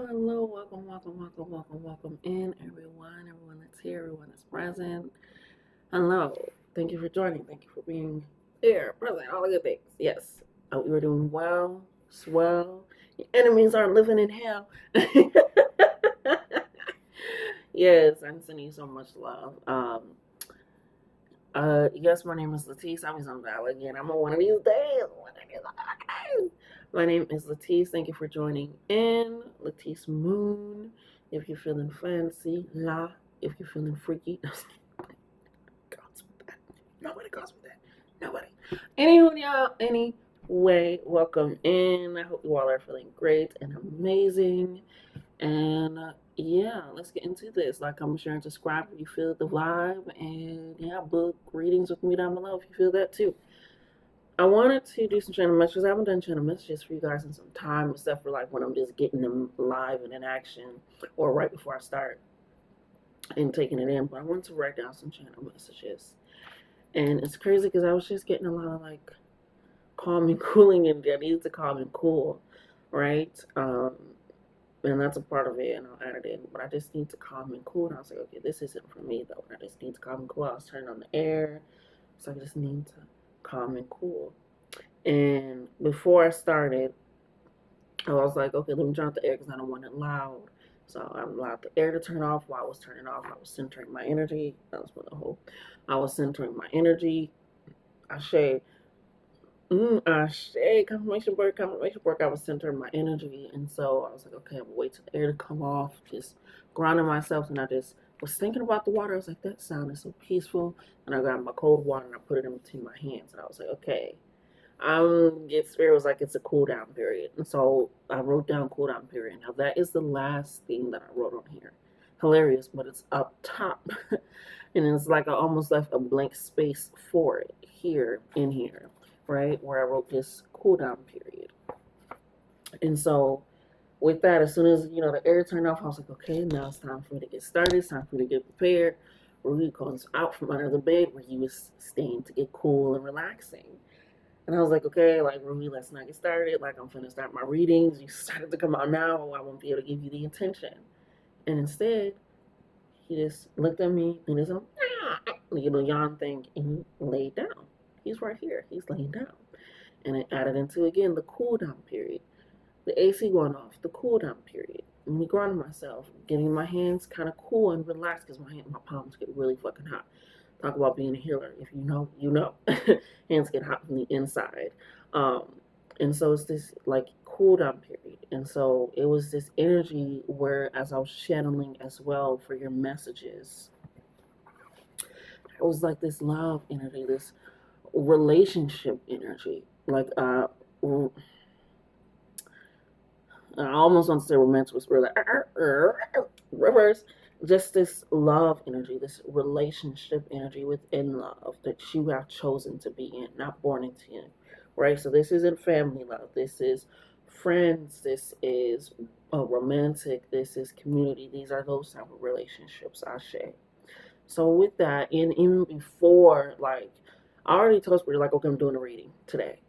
hello. Welcome in, everyone. Everyone that's here, everyone that's present. Hello. Thank you for joining. Thank you for being here, present, all the good things. Yes. I hope you are doing well, swell. Your enemies are living in hell. Yes, I'm sending you so much love. Yes, my name is Latice. I'm in Valley again. I'm on one of these days. My name is Latice. Thank you for joining in. Latice Moon. If you're feeling fancy, la. If you're feeling freaky, nobody calls me that. Nobody. Anyway, y'all. Anyway, welcome in. I hope you all are feeling great and amazing. And yeah, let's get into this. Like, I'm sure and subscribe if you feel the vibe. And yeah, book readings with me down below if you feel that too. I wanted to do some channel messages. I haven't done channel messages for you guys in some time, except for like when I'm just getting them live and in action, or right before I start and taking it in. But I wanted to write down some channel messages. And it's crazy because I was just getting a lot of like calm and cooling, and I needed to calm and cool, right? And that's a part of it, and I'll add it in. But I just need to calm and cool. And I was like, okay, this isn't for me though. I just need to calm and cool. I was turning on the air, so I just need to calm and cool. And before I started, I was like, okay, let me turn off the air because I don't want it loud. So I allowed the air to turn off. While I was turning off, I was centering my energy. That was for the whole. I was centering my energy. Ashe. Ashe. Confirmation work. I was centering my energy. And so I was like, okay, I'm going to wait till the air to come off. Just grounding myself. And I just was thinking about the water. I was like, that sound is so peaceful. And I got my cold water and I put it in between my hands. And I was like, okay. Spirit was like it's a cool down period, and so I wrote down cool down period. Now that is the last thing that I wrote on here. Hilarious, but it's up top, and it's like I almost left a blank space for it here in here, right where I wrote this cool down period. And so with that, as soon as the air turned off, I was like, okay, now it's time for me to get started. It's time for me to get prepared. Rui comes out from under the bed where he was staying to get cool and relaxing. And I was like, okay, like, Ruby, let's not get started. Like, I'm finna start my readings. You started to come out now. I won't be able to give you the intention. And instead, he just looked at me and his little yawn thing, and he laid down. He's right here. He's laying down. And it added into, again, the cool down period. The AC going off, the cool down period. Me grounding myself, getting my hands kind of cool and relaxed because my palms get really fucking hot. Talk about being a healer. If you know, you know. Hands get hot from the inside. And so it's this like cool down period. And so it was this energy where, as I was channeling as well for your messages, it was like this love energy, this relationship energy. Like, I almost want to say romantic, was really reverse. Just this love energy, this relationship energy within love that you have chosen to be in, not born into, right? So this isn't family love. This is friends. This is a romantic. This is community. These are those type of relationships, Ashe. So with that, and even before, like, I already told Spirit, like, okay, I'm doing a reading today,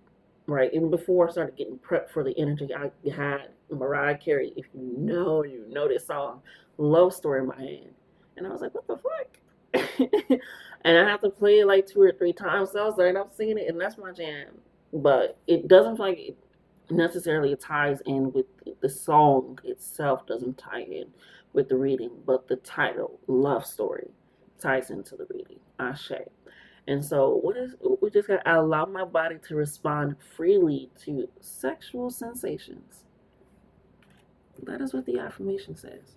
right? Even before I started getting prepped for the energy, I had Mariah Carey, if you know this song, Love Story in my hand. And I was like, what the fuck? And I have to play it like 2 or 3 times. So I was like, I've seen it, and that's my jam. But it doesn't feel like it necessarily ties in with the song itself, doesn't tie in with the reading, but the title, Love Story, ties into the reading. Ashe. And so we just gotta allow my body to respond freely to sexual sensations. That is what the affirmation says.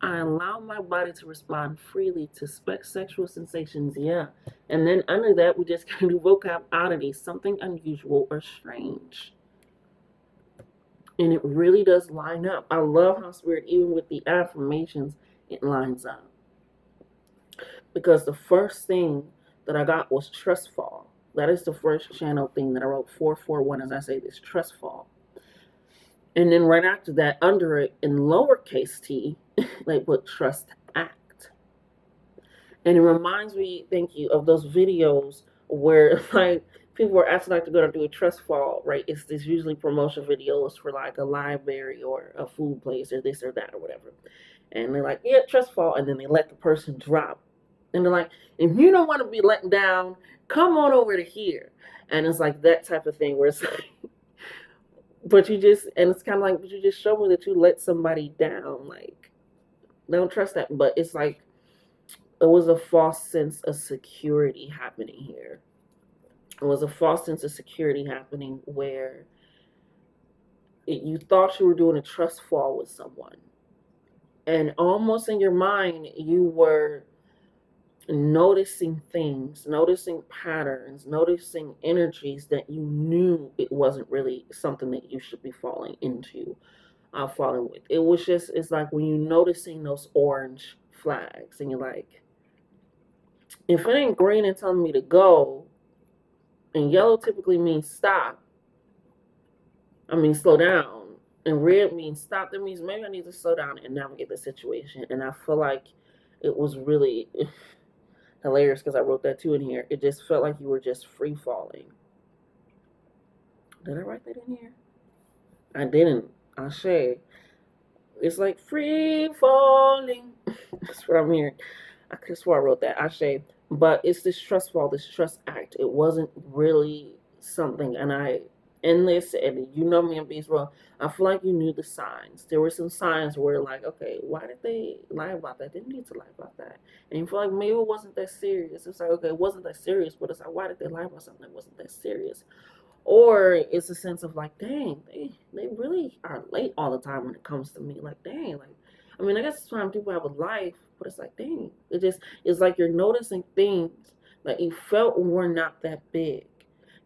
I allow my body to respond freely to sexual sensations, yeah. And then under that, we just gotta do vocab oddity, something unusual or strange. And it really does line up. I love how Spirit, even with the affirmations, it lines up. Because the first thing that I got was trust fall. That is the first channel thing that I wrote 441 as I say this, trust fall. And then right after that, under it in lowercase t, they put trust act. And it reminds me, thank you, of those videos where like people were asking like to go to do a trust fall, right? It's this usually promotion videos for like a library or a food place or this or that or whatever. And they're like, yeah, trust fall, and then they let the person drop. And they're like, if you don't want to be let down, come on over to here. And it's like that type of thing where it's like, but you just, and it's kind of like, but you just show me that you let somebody down. Like, don't trust that. But it's like, it was a false sense of security happening here. It was a false sense of security happening where you thought you were doing a trust fall with someone. And almost in your mind, you were noticing things, noticing patterns, noticing energies that you knew it wasn't really something that you should be falling into, falling with. It was just, it's like when you're noticing those orange flags and you're like, if it ain't green and telling me to go, and yellow typically means stop, slow down, and red means stop, that means maybe I need to slow down and navigate the situation. And I feel like it was really hilarious because I wrote that too in here. It just felt like you were just free falling. Did I write that in here? I didn't. I say it's like free falling. That's what I'm hearing. I could swear I wrote that. I say, but it's this trust fall, this trust act. It wasn't really something, and in this, and you know me and Beast World, I feel like you knew the signs. There were some signs where like, okay, why did they lie about that? They didn't need to lie about that. And you feel like maybe it wasn't that serious. It's like, okay, it wasn't that serious, but it's like, why did they lie about something that wasn't that serious? Or it's a sense of like, dang, they really are late all the time when it comes to me. Like, dang, like, I guess it's fine people have a life, but it's like, dang, it's like you're noticing things that you felt were not that big.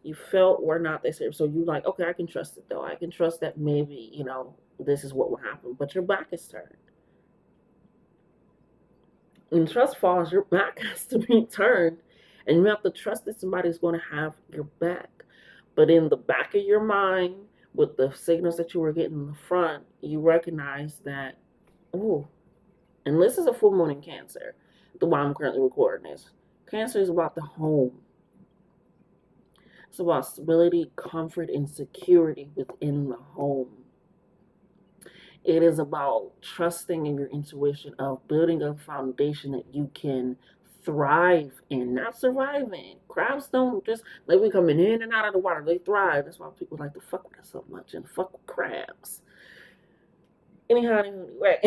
You felt were not that serious. So you're like, okay, I can trust it though. I can trust that maybe, this is what will happen. But your back is turned. When trust falls, your back has to be turned. And you have to trust that somebody's going to have your back. But in the back of your mind, with the signals that you were getting in the front, you recognize that, oh, and this is a full moon in Cancer, the why I'm currently recording this. Cancer is about the home. It's about stability, comfort, and security within the home. It is about trusting in your intuition, of building a foundation that you can thrive in, not survive in. Crabs don't just, they be coming in and out of the water. They thrive. That's why people like to fuck with us so much and fuck with crabs. Anyhow, anyway.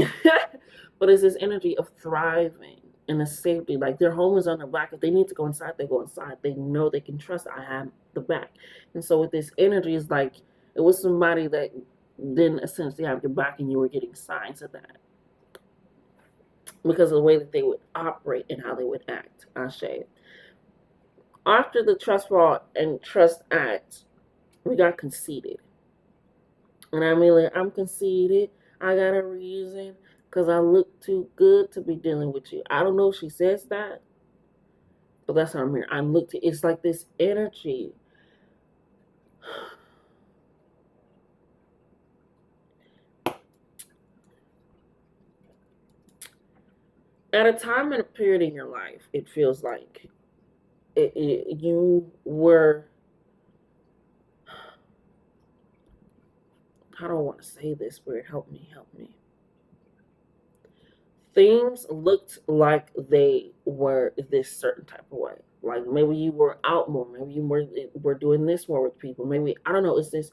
But it's this energy of thriving and the safety. Like their home is on their back. If they need to go inside, they go inside. They know they can trust I have the back. And so with this energy, it's like it was somebody that didn't essentially have your back, and you were getting signs of that because of the way that they would operate and how they would act. Ashe. After the trust fall and trust act, we got conceited. And I'm conceited. I got a reason because I look too good to be dealing with you. I don't know if she says that, but that's what I'm hearing. It's like this energy. At a time and a period in your life, it feels like you were, how do I want to say this? Spirit, help me. Things looked like they were this certain type of way. Like maybe you were out more, maybe you were doing this more with people. Maybe, I don't know, it's this,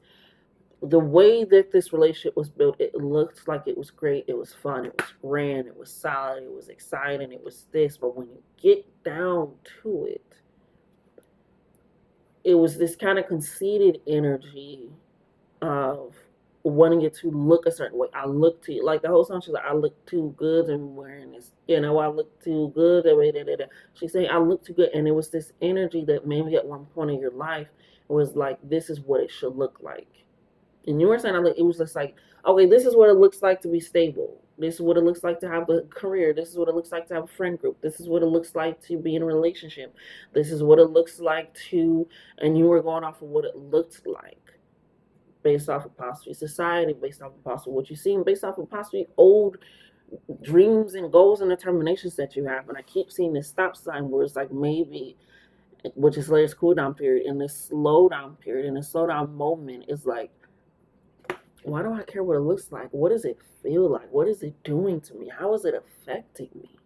the way that this relationship was built, it looked like it was great, it was fun, it was grand, it was solid, it was exciting, it was this. But when you get down to it, it was this kind of conceited energy of wanting it to look a certain way. I look too, like the whole song, she's like, I look too good and wearing this, I look too good. She's saying, I look too good. And it was this energy that maybe at one point in your life was like, this is what it should look like. And you were saying, it was just like, okay, this is what it looks like to be stable. This is what it looks like to have a career. This is what it looks like to have a friend group. This is what it looks like to be in a relationship. This is what it looks like to, and you were going off of what it looked like, based off of possibly society, based off of possibly what you've seen, based off of possibly old dreams and goals and determinations that you have. And I keep seeing this stop sign where it's like maybe, which is Layer's cool down period. In this slowdown period, in this slowdown moment, is like, why do I care what it looks like? What does it feel like? What is it doing to me? How is it affecting me?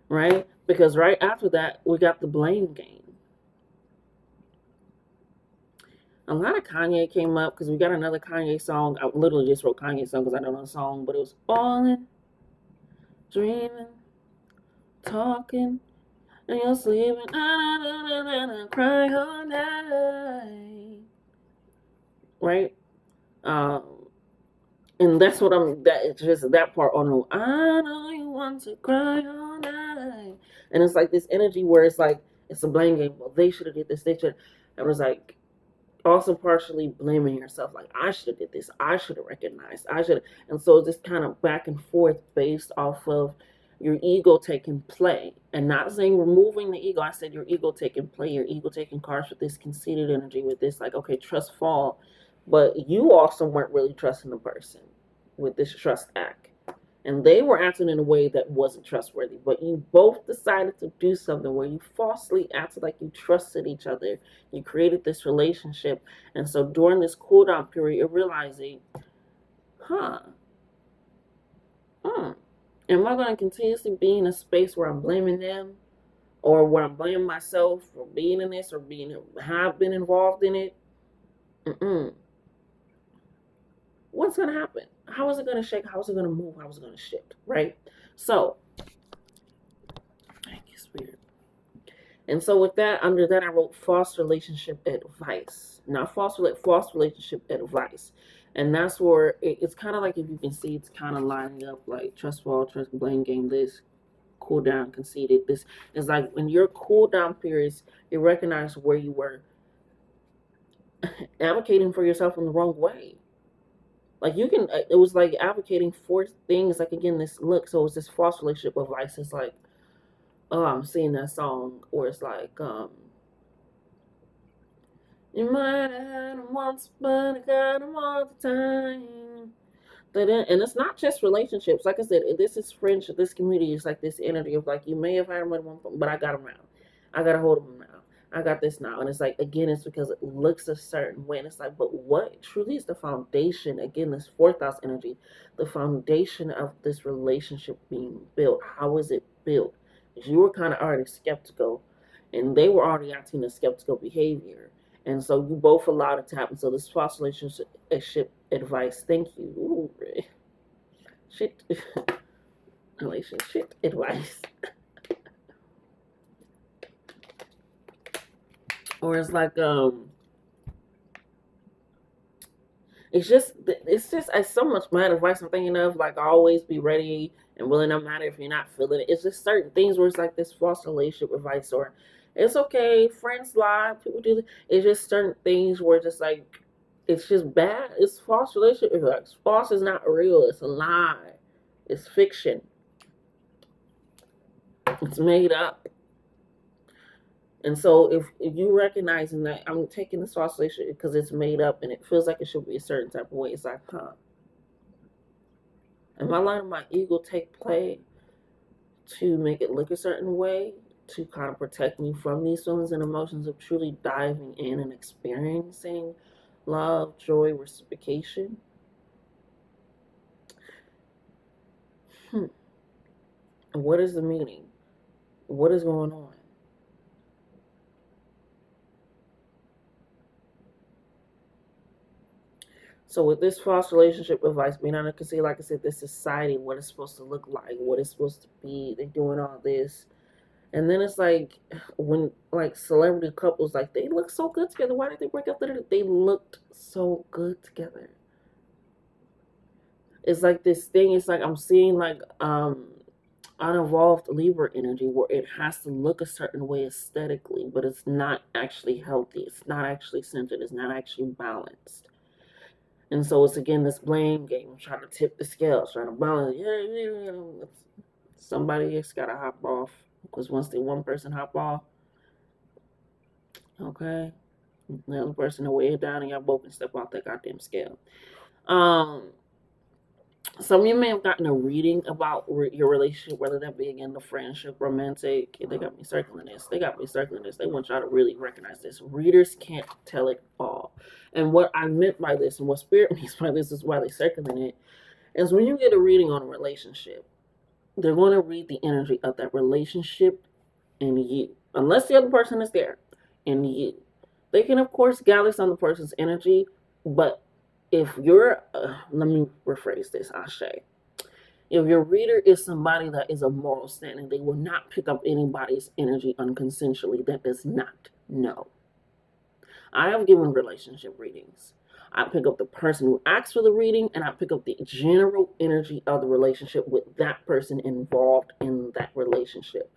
Right? Because right after that, we got the blame game. A lot of Kanye came up because we got another Kanye song. I literally just wrote Kanye song because I don't know the song, but it was falling, dreaming, talking, and you're sleeping, crying all night. Right? Um, and that's what it's just that part on the, I know you want to cry all night. And it's like this energy where it's like, it's a blame game. Well, they should have did this, they should. I was like, also partially blaming yourself, like, I should have did this, I should have recognized, I should have. And so this kind of back and forth based off of your ego taking play. And not saying removing the ego, I said your ego taking play, your ego taking cards with this conceited energy, with this like, okay, trust fall. But you also weren't really trusting the person with this trust act, and they were acting in a way that wasn't trustworthy. But you both decided to do something where you falsely acted like you trusted each other. You created this relationship. And so during this cool down period, you're realizing, huh, am I going to continuously be in a space where I'm blaming them, or where I'm blaming myself for being in this, or have been involved in it? What's going to happen? How is it going to shake? How is it going to move? How is it going to shift? Right? So, thank you, Spirit. And so with that, under that, I wrote false relationship advice. Not false relationship advice. And that's where it's kind of like, if you can see, it's kind of lining up like trust fall, trust, blame game, this, cool down, conceited. This is like, in your cool down periods, you recognize where you were advocating for yourself in the wrong way. Like, you can, it was like advocating for things, like, again, this look, so it's this false relationship advice. It's like, oh, I'm seeing that song, or it's like, you might have had them once, but I got them all the time. And it's not just relationships. Like I said, this is friendship. This community is like this energy of like, you may have had them at one point, but I got them now. I got a hold of them now. I got this now. And it's like, again, it's because it looks a certain way. And it's like, but what truly is the foundation? Again, this fourth house energy, the foundation of this relationship being built. How is it built? Because you were kind of already skeptical, and they were already acting a skeptical behavior. And so you both allowed it to happen. So this false relationship advice, thank you. Ooh, shit. Relationship advice. Or it's like, it's just so much bad advice I'm thinking of, like, always be ready and willing, no matter if you're not feeling it. It's just certain things where it's like this false relationship advice, or it's okay, friends lie, people do this. It's just certain things where it's just like, it's just bad. It's false relationship advice. False is not real. It's a lie. It's fiction. It's made up. And so if you recognizing that I'm taking this false relationship because it's made up and it feels like it should be a certain type of way, it's like, huh? Am I letting my ego take play to make it look a certain way, to kind of protect me from these feelings and emotions of truly diving in and experiencing love, joy, reciprocation? What is the meaning? What is going on? So with this false relationship advice, being honest, can see, like I said, this society, what it's supposed to look like, what it's supposed to be, they're doing all this. And then it's like, when like celebrity couples, like, they look so good together. Why did they break up? They looked so good together. It's like this thing, it's like I'm seeing like unevolved Libra energy where it has to look a certain way aesthetically, but it's not actually healthy. It's not actually centered. It's not actually balanced. And so it's, again, this blame game, trying to tip the scales, trying to balance. Somebody else got to hop off, because once the one person hop off, okay, the other person will weigh it down, and y'all both can step off that goddamn scale. Um, Some of you may have gotten a reading about your relationship, whether that be again the friendship, romantic. They got me circling this. They got me circling this. They want y'all to really recognize this. Readers can't tell it all. And what I meant by this, and what spirit means by this, is why they circling it, is when you get a reading on a relationship, they're going to read the energy of that relationship in you, unless the other person is there in you. They can, of course, gather some of the person's energy, but if you're, let me rephrase this, Ashe. If your reader is somebody that is of moral standing, they will not pick up anybody's energy unconsensually that does not know. I have given relationship readings. I pick up the person who asks for the reading, and I pick up the general energy of the relationship with that person involved in that relationship.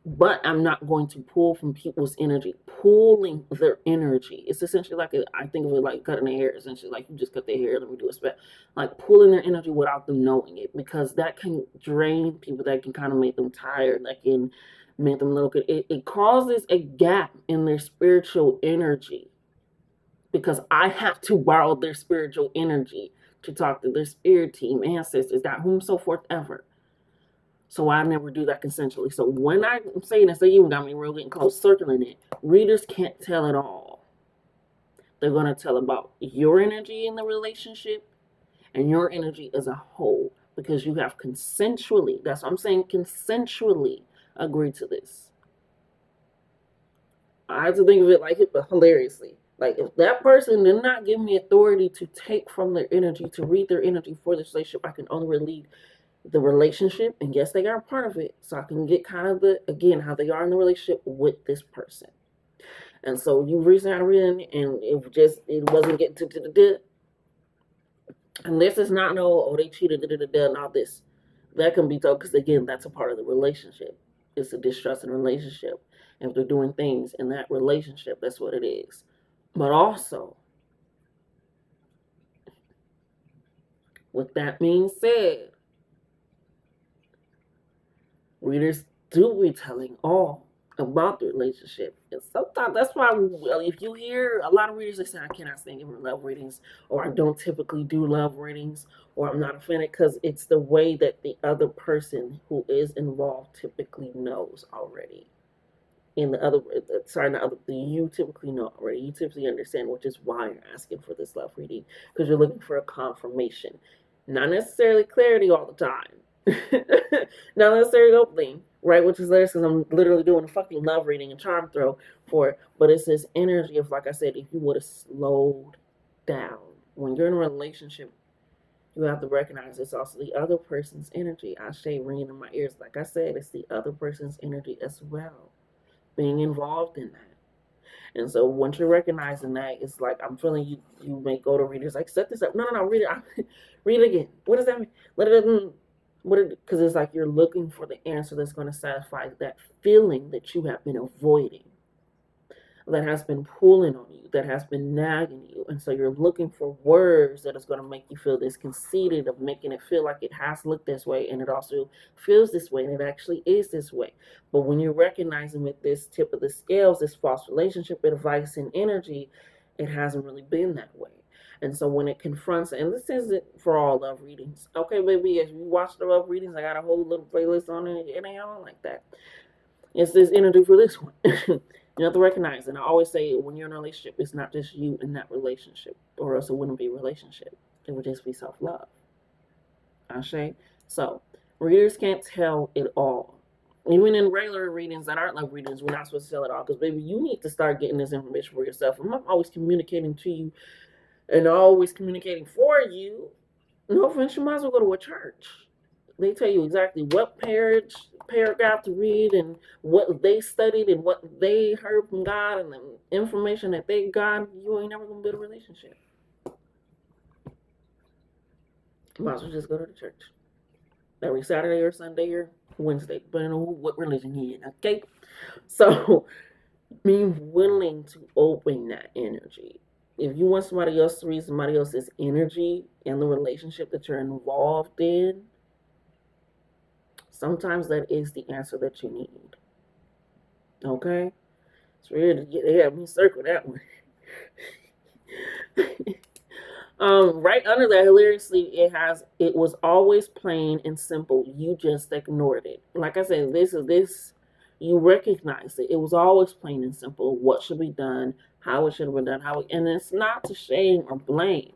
But I'm not going to pull from people's energy. Pulling their energy, it's essentially like I think of it like cutting their hair. Essentially, like you just cut their hair, let me do a spell. Like pulling their energy without them knowing it, because that can drain people. That can kind of make them tired. That can make them look. It causes a gap in their spiritual energy, because I have to borrow their spiritual energy to talk to their spirit team, ancestors, God, whom so forth ever. So I never do that consensually. So when I'm saying this, they even got me real getting close, circling it. Readers can't tell it all. They're going to tell about your energy in the relationship and your energy as a whole, because you have consensually, that's what I'm saying, consensually agreed to this. I have to think of it like it, but hilariously. Like, if that person did not give me authority to take from their energy, to read their energy for this relationship, I can only read the relationship, and yes, they are a part of it, so I can get kind of again how they are in the relationship with this person. And so you recently had reading, and it wasn't getting to the and this is not they cheated and all this. That can be told, because again, that's a part of the relationship. It's a distrust in the relationship. And if they're doing things in that relationship, that's what it is. But also, with that being said, readers do be telling all about the relationship. And sometimes that's why, if you hear a lot of readers, they say, I cannot stand giving love readings, or I don't typically do love readings, or I'm not a fan, because it's the way that the other person who is involved typically knows already. In the other, sorry, not other, you typically know already. You typically understand, which is why you're asking for this love reading, because you're looking for a confirmation. Not necessarily clarity all the time. Not necessarily opening, right? Which is hilarious, because I'm literally doing a fucking love reading and charm throw for it. But it's this energy of, like I said, if you would have slowed down. When you're in a relationship, you have to recognize it's also the other person's energy. I say ringing in my ears. Like I said, it's the other person's energy as well, being involved in that. And so once you're recognizing that, it's like, I'm feeling you may go to readers like, set this up. No, read it. Read it again. What does that mean? Because it's like you're looking for the answer that's going to satisfy that feeling that you have been avoiding, that has been pulling on you, that has been nagging you. And so you're looking for words that is going to make you feel this conceited, of making it feel like it has looked this way, and it also feels this way, and it actually is this way. But when you're recognizing with this tip of the scales, this false relationship advice and energy, it hasn't really been that way. And so when it confronts, and this isn't for all love readings. Okay, baby, as you watch the love readings, I got a whole little playlist on it. It ain't all like that. It's this energy for this one. You have to recognize, and I always say, when you're in a relationship, it's not just you in that relationship, or else it wouldn't be a relationship. It would just be self-love. Ashe? So, readers can't tell it all. Even in regular readings that aren't love readings, we're not supposed to tell it all, because, baby, you need to start getting this information for yourself. I'm not always communicating to you and always communicating for you. No offense, you might as well go to a church. They tell you exactly what paragraph to read, and what they studied, and what they heard from God, and the information that they got. You ain't never gonna build a relationship. Might as well just go to the church every Saturday or Sunday or Wednesday, depending on what religion you're in. Okay, so be willing to open that energy. If you want somebody else to read somebody else's energy in the relationship that you're involved in, sometimes that is the answer that you need. Okay? It's weird to get, they have me circle that one. Right under that, hilariously, it was always plain and simple. You just ignored it. Like I said, this you recognize it. It was always plain and simple. What should be done, how it should have been done, and it's not to shame or blame,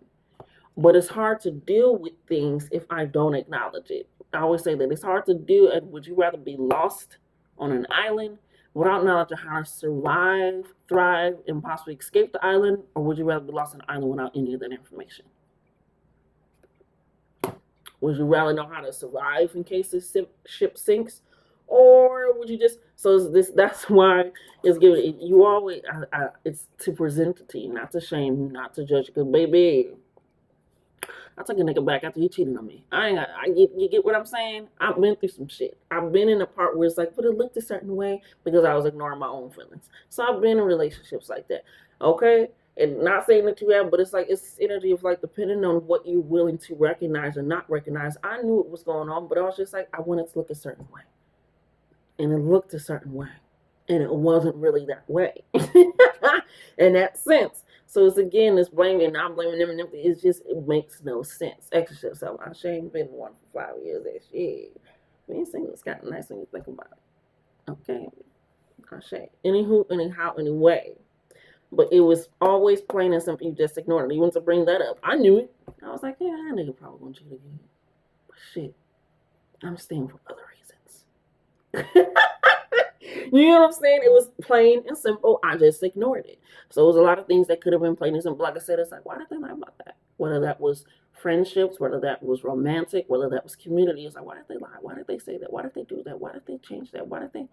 but it's hard to deal with things if I don't acknowledge it. I always say that it's hard to do. And would you rather be lost on an island without knowledge of how to survive, thrive, and possibly escape the island, or would you rather be lost on an island without any of that information? Would you rather know how to survive in case the ship sinks, or would you just? So this that's why it's given. You always it's to present it to you, not to shame you, not to judge. Because baby, I took a nigga back after he cheated on me. You get what I'm saying? I've been through some shit. I've been in a part where it's like, but it looked a certain way because I was ignoring my own feelings. So I've been in relationships like that. Okay? And not saying that you have, but it's like, it's energy of like, depending on what you're willing to recognize or not recognize. I knew what was going on, but I was just like, I wanted to look a certain way. And it looked a certain way. And it wasn't really that way. In that sense. So it's again this blaming, not blaming them and them. It's just it makes no sense. Extra yourself. I ain't been one for 5 years. That shit. Being single is kind of nice when you think about it. Okay. I say. Anywho, anyhow, anyway. But it was always plain and simple. You just ignored it. You want to bring that up. I knew it. I was like, yeah, that nigga probably won't cheat again. But shit. I'm staying for other reasons. You know what I'm saying? It was plain and simple. I just ignored it. So it was a lot of things that could have been plain and simple. Like I said, it's like, why did they lie about that? Whether that was friendships, whether that was romantic, whether that was community. It's like, why did they lie? Why did they say that? Why did they do that? Why did they change that? Why did they?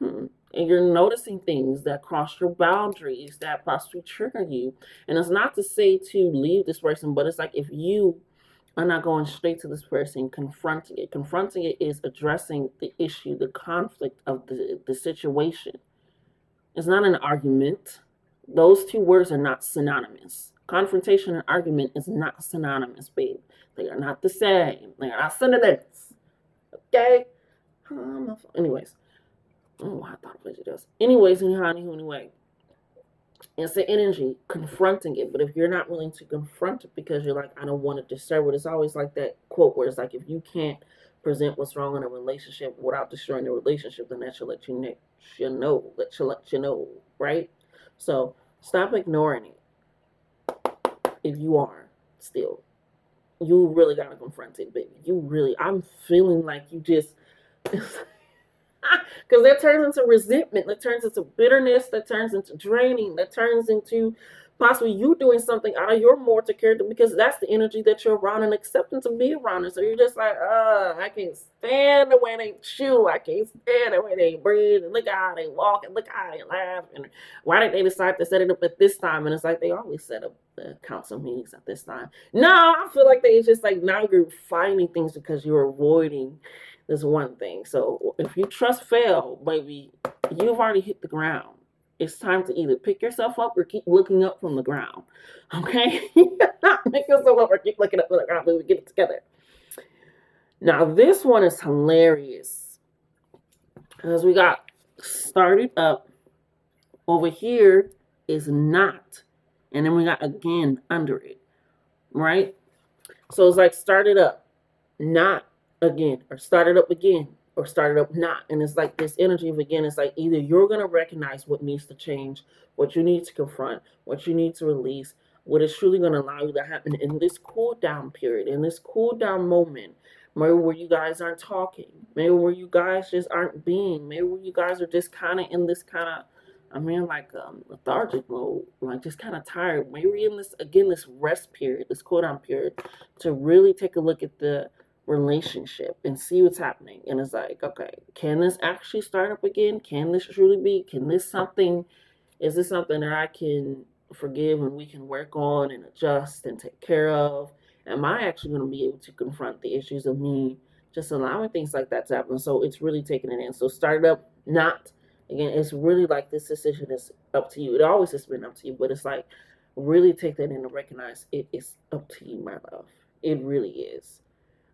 And you're noticing things that cross your boundaries that possibly trigger you. And it's not to say to leave this person, but it's like if you I'm not going straight to this person, confronting it. Confronting it is addressing the issue, the conflict of the situation. It's not an argument. Those two words are not synonymous. Confrontation and argument is not synonymous, babe. They are not the same. They are not synonyms. Okay? Anyways. Oh, I thought it was. Anyways, anyway. It's the energy confronting it. But if you're not willing to confront it because you're like, I don't want to disturb it, it's always like that quote where it's like, if you can't present what's wrong in a relationship without destroying the relationship, then that should let you know. That should let you know, right? So stop ignoring it. If you are still, you really gotta confront it, baby. I'm feeling like you just. Because that turns into resentment, that turns into bitterness, that turns into draining, that turns into possibly you doing something out of your mortal character because that's the energy that you're around and accepting to be around. And so you're just like, I can't stand the way they chew. I can't stand the way they breathe. And look how they walk and look how they laugh. And why did they decide to set it up at this time? And it's like they always set up the council meetings at this time. No, I feel like it's just like now you're finding things because you're avoiding this one thing. So if you trust fail, baby, you've already hit the ground. It's time to either pick yourself up or keep looking up from the ground. Okay? Pick yourself up or keep looking up from the ground, baby. Get it together. Now, this one is hilarious. As we got started up, over here is not. And then we got again under it. Right? So it's like started up, not again, or started up again, or started up not. And it's like this energy of again, it's like either you're going to recognize what needs to change, what you need to confront, what you need to release, what is truly going to allow you to happen in this cool down period, in this cool down moment, maybe where you guys aren't talking, maybe where you guys just aren't being, maybe where you guys are just kind of in this kind of like lethargic mode, like just kind of tired. Maybe we're in this rest period, this cool down period, to really take a look at the relationship and see what's happening. And it's like, okay, can this actually start up again? Can this truly be? Is this something that I can forgive and we can work on and adjust and take care of? Am I actually going to be able to confront the issues of me just allowing things like that to happen? So it's really taking it in. So start up, not. Again, it's really like this decision is up to you. It always has been up to you, but it's like really take that in and recognize it is up to you, my love. It really is.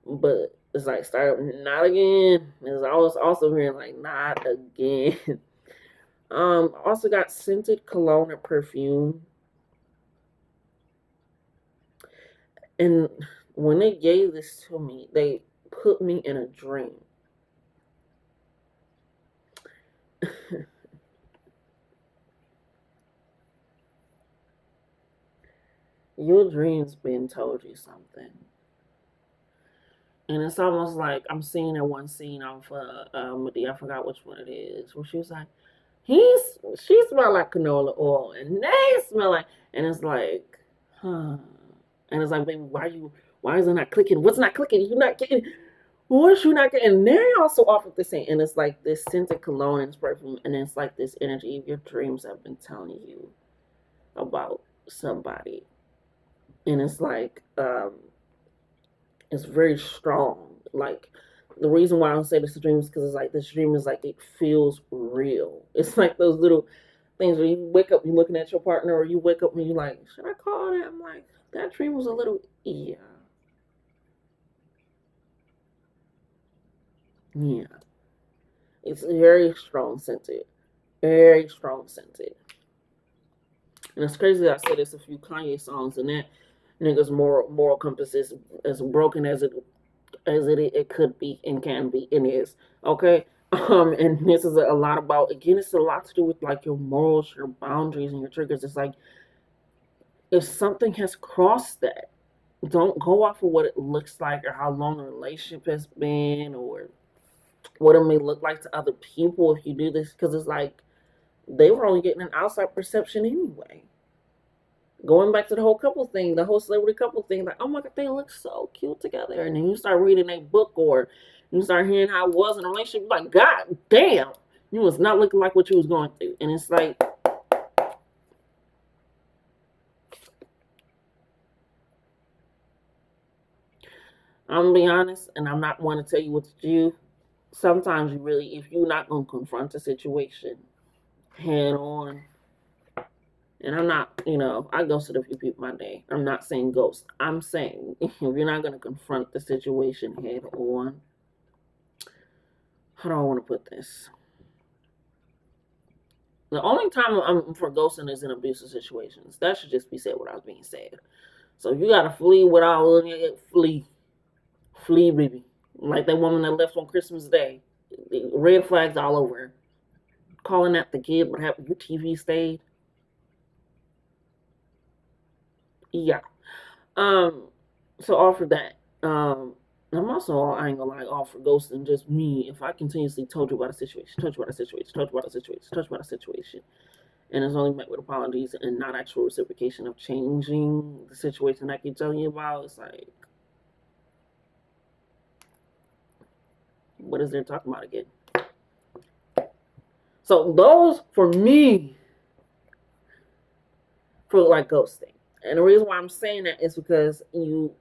But it's like start up, not again. It's always also hearing like not again. Also got scented cologne or perfume. And when they gave this to me, they put me in a dream. Your dream's been told you something. And it's almost like I'm seeing that one scene off Medea, I forgot which one it is, where she was like, she smelled like canola oil and they smell like, and it's like, huh. And it's like, baby, why is it not clicking? What's not clicking? You're not getting, what's you not getting? And they also offered the same, and it's like this scented cologne and perfume, and it's like this energy. Your dreams have been telling you about somebody. And it's like, it's very strong. Like, the reason why I don't say this dream is because it's like this dream is like it feels real. It's like those little things where you wake up, you're looking at your partner, or you wake up and you're like, should I call that? I'm like, that dream was a little, yeah, yeah. It's very strong scented, very strong scented. And it's crazy that I said this a few Kanye songs, and that nigga's moral compass is as broken as it could be and can be and is. Okay. And this is a lot about, again, it's a lot to do with like your morals, your boundaries, and your triggers. It's like if something has crossed that, don't go off of what it looks like or how long a relationship has been or what it may look like to other people if you do this, because it's like they were only getting an outside perception anyway. Going back to the whole couple thing, the whole celebrity couple thing, like, oh my God, they look so cute together. And then you start reading a book or you start hearing how it was in a relationship, like, God damn, you was not looking like what you was going through. And it's like, I'm gonna be honest, and I'm not one to tell you what to do. Sometimes you really, if you're not gonna confront the situation head on, and I'm not, I ghosted a few people my day. I'm not saying ghost. I'm saying if you're not gonna confront the situation head on, how do I want to put this? The only time I'm for ghosting is in abusive situations. That should just be said without being said. So if you gotta flee without flee, flee, baby. Like that woman that left on Christmas Day, red flags all over. Calling at the kid, what happened? Your TV stayed. Yeah. Um. So offer that. I'm also, I ain't gonna lie, all for ghosting just me. If I continuously told you about a situation, told you about a situation, told you about a situation, told you about a situation, and it's only met with apologies and not actual reciprocation of changing the situation I keep telling you about, it's like, what is there talking about again? So those, for me, feel like ghosting. And the reason why I'm saying that is because you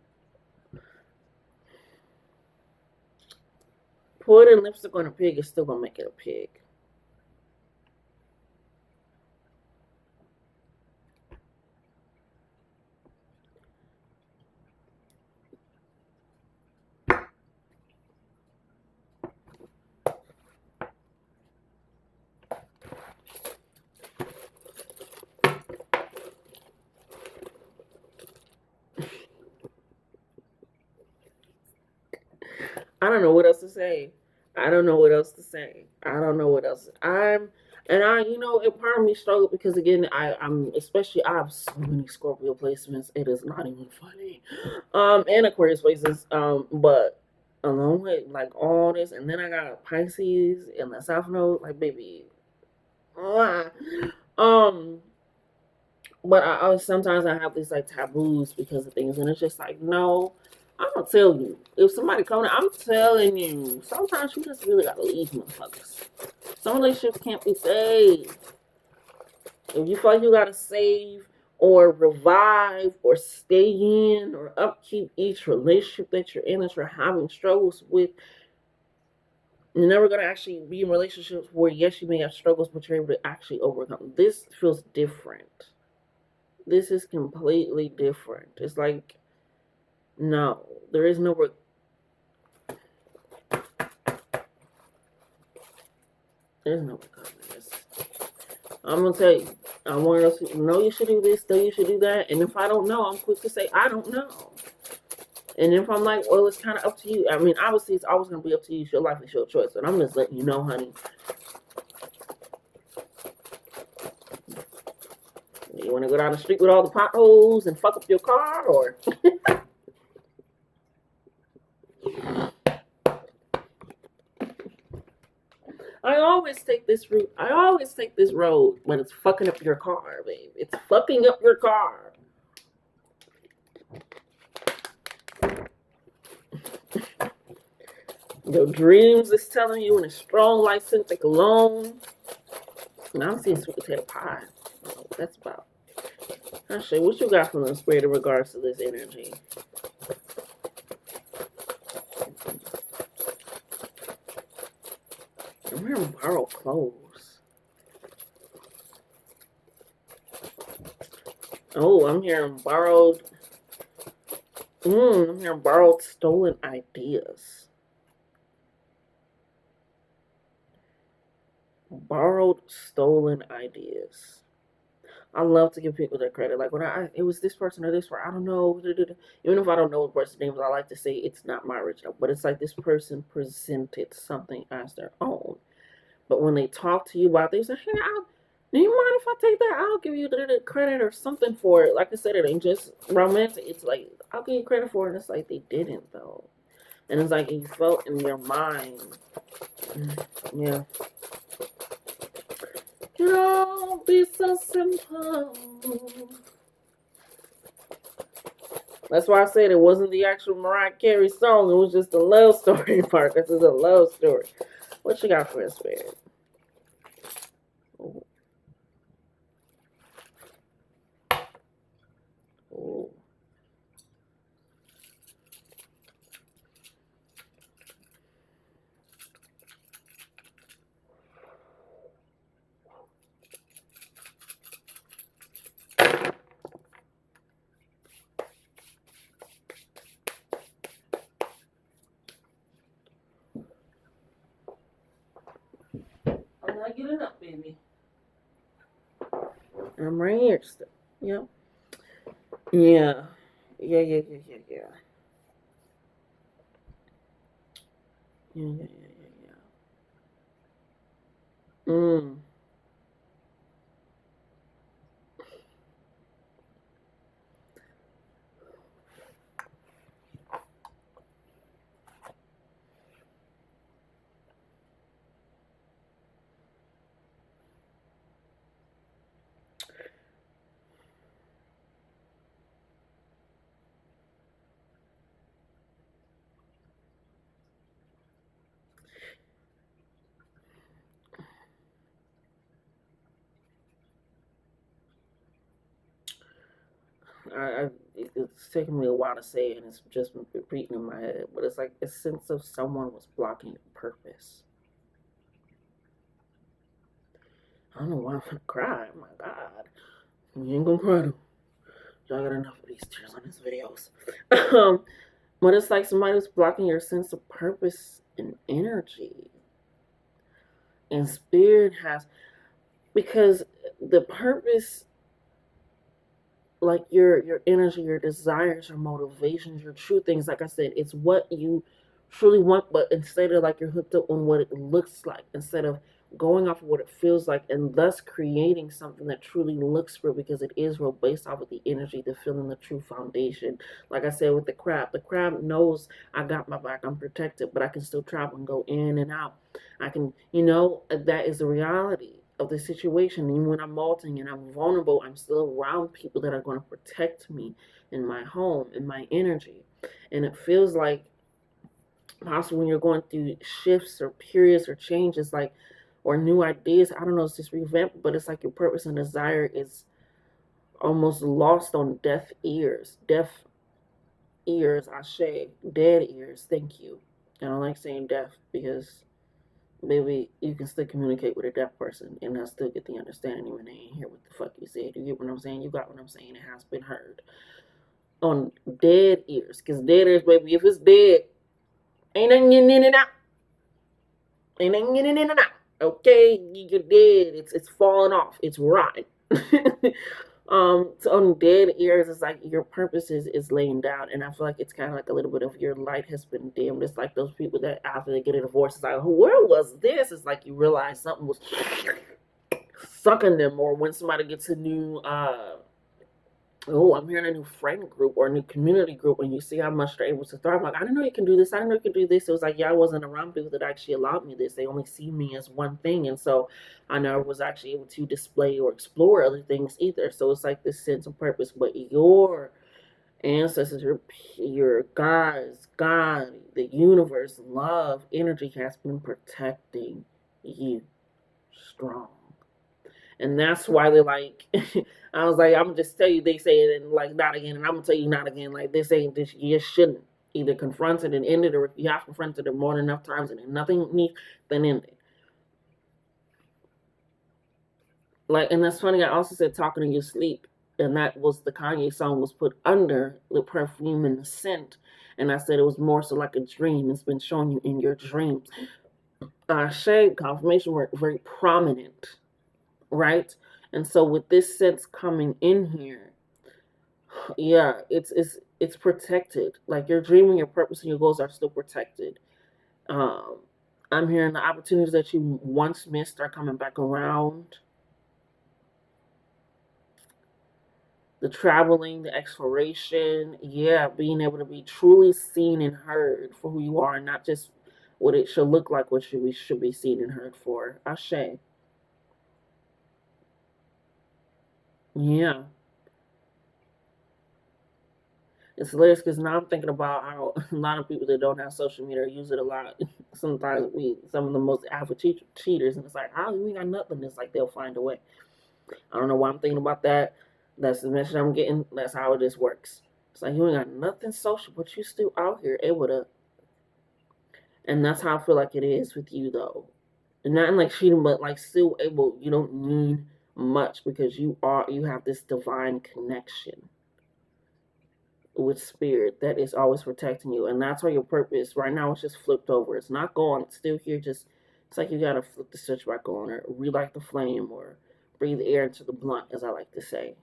putting lipstick on a pig is still gonna make it a pig. I don't know what else to say. I don't know what else to say. I don't know what else. It part of me struggled because again, I'm especially I have so many Scorpio placements. It is not even funny. And Aquarius places. But along with like all this, and then I got Pisces and the South Node. Like baby, um. But I always sometimes I have these like taboos because of things, and it's just like no. I'm gonna tell you. If somebody coming, I'm telling you. Sometimes you just really gotta leave motherfuckers. Some relationships can't be saved. If you feel like you gotta save or revive or stay in or upkeep each relationship that you're in that you're having struggles with, you're never gonna actually be in relationships where yes, you may have struggles, but you're able to actually overcome. This feels different. This is completely different. It's like no, there is no. There's no recovery. I'm gonna tell you. I want us to know you should do this, know you should do that, and if I don't know, I'm quick to say I don't know. And if I'm like, well, it's kind of up to you. I mean, obviously, it's always going to be up to you. It's your life, it's your choice. And I'm just letting you know, honey. You want to go down the street with all the potholes and fuck up your car, or? I always take this route. I always take this road when it's fucking up your car, babe. It's fucking up your car. Your dreams is telling you in a strong license alone. Now I'm seeing sweet potato pie. I don't know what that's about. Actually, what you got from the spirit in regards to this energy? I'm hearing borrowed clothes. Oh, I'm hearing borrowed. I'm hearing borrowed stolen ideas. Borrowed stolen ideas. I love to give people their credit. Like when it was this person or this person, I don't know. Even if I don't know the person's names, I like to say it's not my original. But it's like this person presented something as their own. But when they talk to you about it, they say, hey, do you mind if I take that? I'll give you the credit or something for it. Like I said, it ain't just romantic. It's like, I'll give you credit for it. And it's like, they didn't, though. And it's like, you felt in your mind. Yeah. It all be so simple. That's why I said it wasn't the actual Mariah Carey song. It was just the love story part. This is a love story. What you got for us, Spirit? Oh. Oh. I'm not getting up, baby. I'm right here still. Yep. Yeah. Yeah. Yeah. Mm. It's taking me a while to say it, and it's just repeating in my head. But it's like a sense of someone was blocking your purpose. I don't know why I'm gonna cry. Oh my God, you ain't gonna cry though. Y'all got enough of these tears on these videos. But it's like somebody was blocking your sense of purpose and energy. And spirit has, because the purpose, like your energy, your desires, your motivations, your true things, like I said, it's what you truly want. But instead of like you're hooked up on what it looks like, instead of going off of what it feels like, and thus creating something that truly looks real, because it is real based off of the energy, the feeling, the true foundation. Like I said with the crab knows I got my back, I'm protected, but I can still travel and go in and out. I can, that is the reality of the situation. And when I'm molting and I'm vulnerable, I'm still around people that are going to protect me in my home, in my energy. And it feels like possibly when you're going through shifts or periods or changes, like, or new ideas, I don't know, it's just revamped, but it's like your purpose and desire is almost lost on deaf ears. Deaf ears, I say, dead ears. Thank you. I don't like saying deaf because maybe you can still communicate with a deaf person and they'll still get the understanding even they ain't hear what the fuck you said. You get what I'm saying? You got what I'm saying. It has been heard. On dead ears. Because dead ears, baby, if it's dead, ain't nothing getting in and out. Ain't nothing getting in and out. Okay? You're dead. It's falling off. It's rotten. So on dead ears, it's like your purpose is laying down, and I feel like it's kind of like a little bit of your light has been dimmed. It's like those people that after they get a divorce, it's like, where was this? It's like you realize something was sucking them, or when somebody gets a new oh, I'm hearing a new friend group or a new community group, and you see how much they're able to thrive. Like, I didn't know you can do this. I didn't know you can do this. It was like, yeah, I wasn't around people that actually allowed me this. They only see me as one thing. And so I never was actually able to display or explore other things either. So it's like this sense of purpose. But your ancestors, your gods, God, the universe, love, energy has been protecting you strong. And that's why they're like, I was like, I'm gonna just tell you, they say it and like not again, and I'm gonna tell you not again. Like this ain't this, you shouldn't either confront it and end it, or if you have confronted it more than enough times and nothing needs, then end it. Like, and that's funny. I also said talking in your sleep, and that was the Kanye song was put under the perfume and the scent, and I said it was more so like a dream. It's been showing you in your dreams. Shade confirmation were very prominent, right? And so with this sense coming in here, yeah, it's protected. Like your dream and your purpose and your goals are still protected. Um, I'm hearing the opportunities that you once missed are coming back around. The traveling, the exploration, yeah, being able to be truly seen and heard for who you are, and not just what it should look like, what we should be seen and heard for. Ashe. Yeah. It's hilarious because now I'm thinking about how a lot of people that don't have social media use it a lot. Sometimes some of the most avid cheaters, and it's like, oh, you ain't got nothing. It's like they'll find a way. I don't know why I'm thinking about that. That's the message I'm getting. That's how it just works. It's like you ain't got nothing social, but you still out here able to. And that's how I feel like it is with you, though. And not like cheating, but like still able. You don't need much because you have this divine connection with spirit that is always protecting you, and that's why your purpose right now is just flipped over. It's not gone. It's still here. Just it's like you gotta flip the switch back on, or relight the flame, or breathe air into the blunt, as I like to say.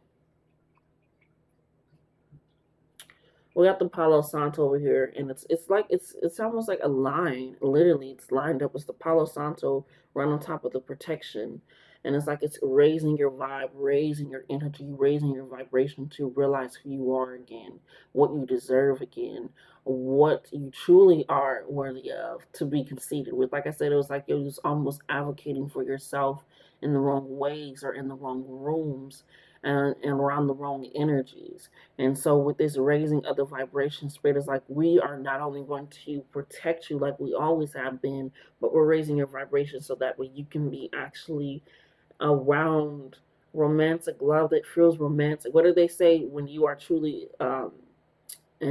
We got the Palo Santo over here, and it's like it's almost like a line. Literally, it's lined up. It's the Palo Santo right on top of the protection, and it's like it's raising your vibe, raising your energy, raising your vibration to realize who you are again, what you deserve again, what you truly are worthy of to be conceited with. Like I said, it was like it was almost advocating for yourself in the wrong ways or in the wrong rooms and around the wrong energies. And so, with this raising of the vibration, spirit is like, we are not only going to protect you like we always have been, but we're raising your vibration so that way you can be actually around romantic love that feels romantic. What do they say when you are truly, and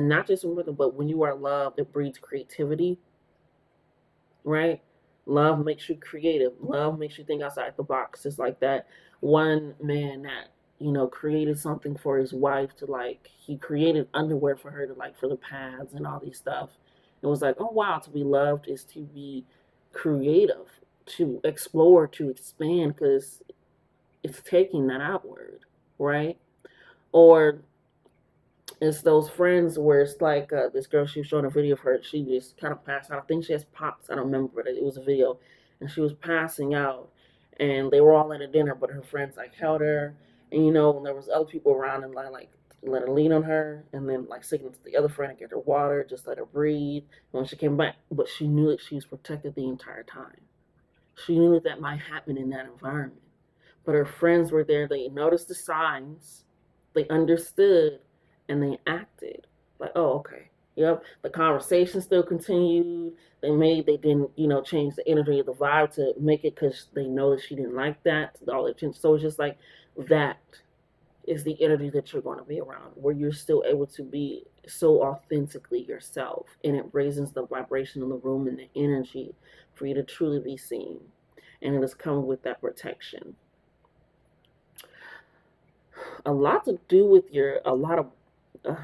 not just romantic, but when you are loved, it breeds creativity, right? Love makes you creative. Love makes you think outside the box. It's like that one man that created something for his wife to like. He created underwear for her to like for the pads and all these stuff. It was like, oh wow, to be loved is to be creative, to explore, to expand, because it's taking that outward, right? Or it's those friends where it's like this girl, she was showing a video of her. She just kind of passed out. I think she has pops. I don't remember, but it was a video. And she was passing out. And they were all at a dinner, but her friends like held her. And there was other people around and like let her lean on her. And then like signal to the other friend and get her water, just let her breathe. And when she came back, but she knew that she was protected the entire time. She knew that that might happen in that environment. But her friends were there. They noticed the signs. They understood and they acted. Like, oh, okay. Yep. The conversation still continued. They didn't, change the energy of the vibe to make it because they know that she didn't like that. All the attention. So it's just like that is the energy that you're going to be around, where you're still able to be so authentically yourself, and it raises the vibration in the room and the energy for you to truly be seen. And it has come with that protection. A lot to do with a lot of uh,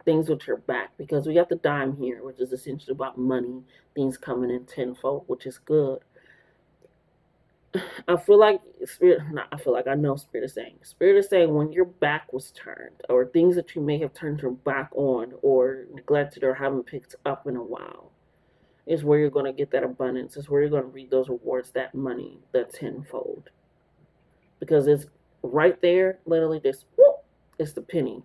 things with your back, because we got the dime here, which is essentially about money, things coming in tenfold, which is good. I feel like spirit. Not I feel like I know spirit is saying. Spirit is saying when your back was turned, or things that you may have turned your back on, or neglected, or haven't picked up in a while, is where you're going to get that abundance. Is where you're going to reap those rewards, that money, that tenfold, because it's right there. Literally, just whoop, it's the penny,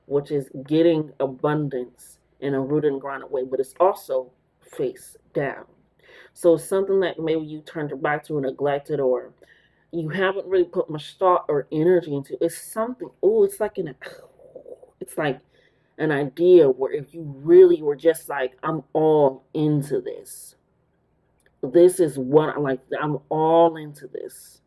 which is getting abundance in a rooted and grounded way, but it's also face down. So something that maybe you turned your back to or neglected, or you haven't really put much thought or energy into. It's something. Oh, it's like an idea where if you really were just like, I'm all into this. This is what I like. I'm all into this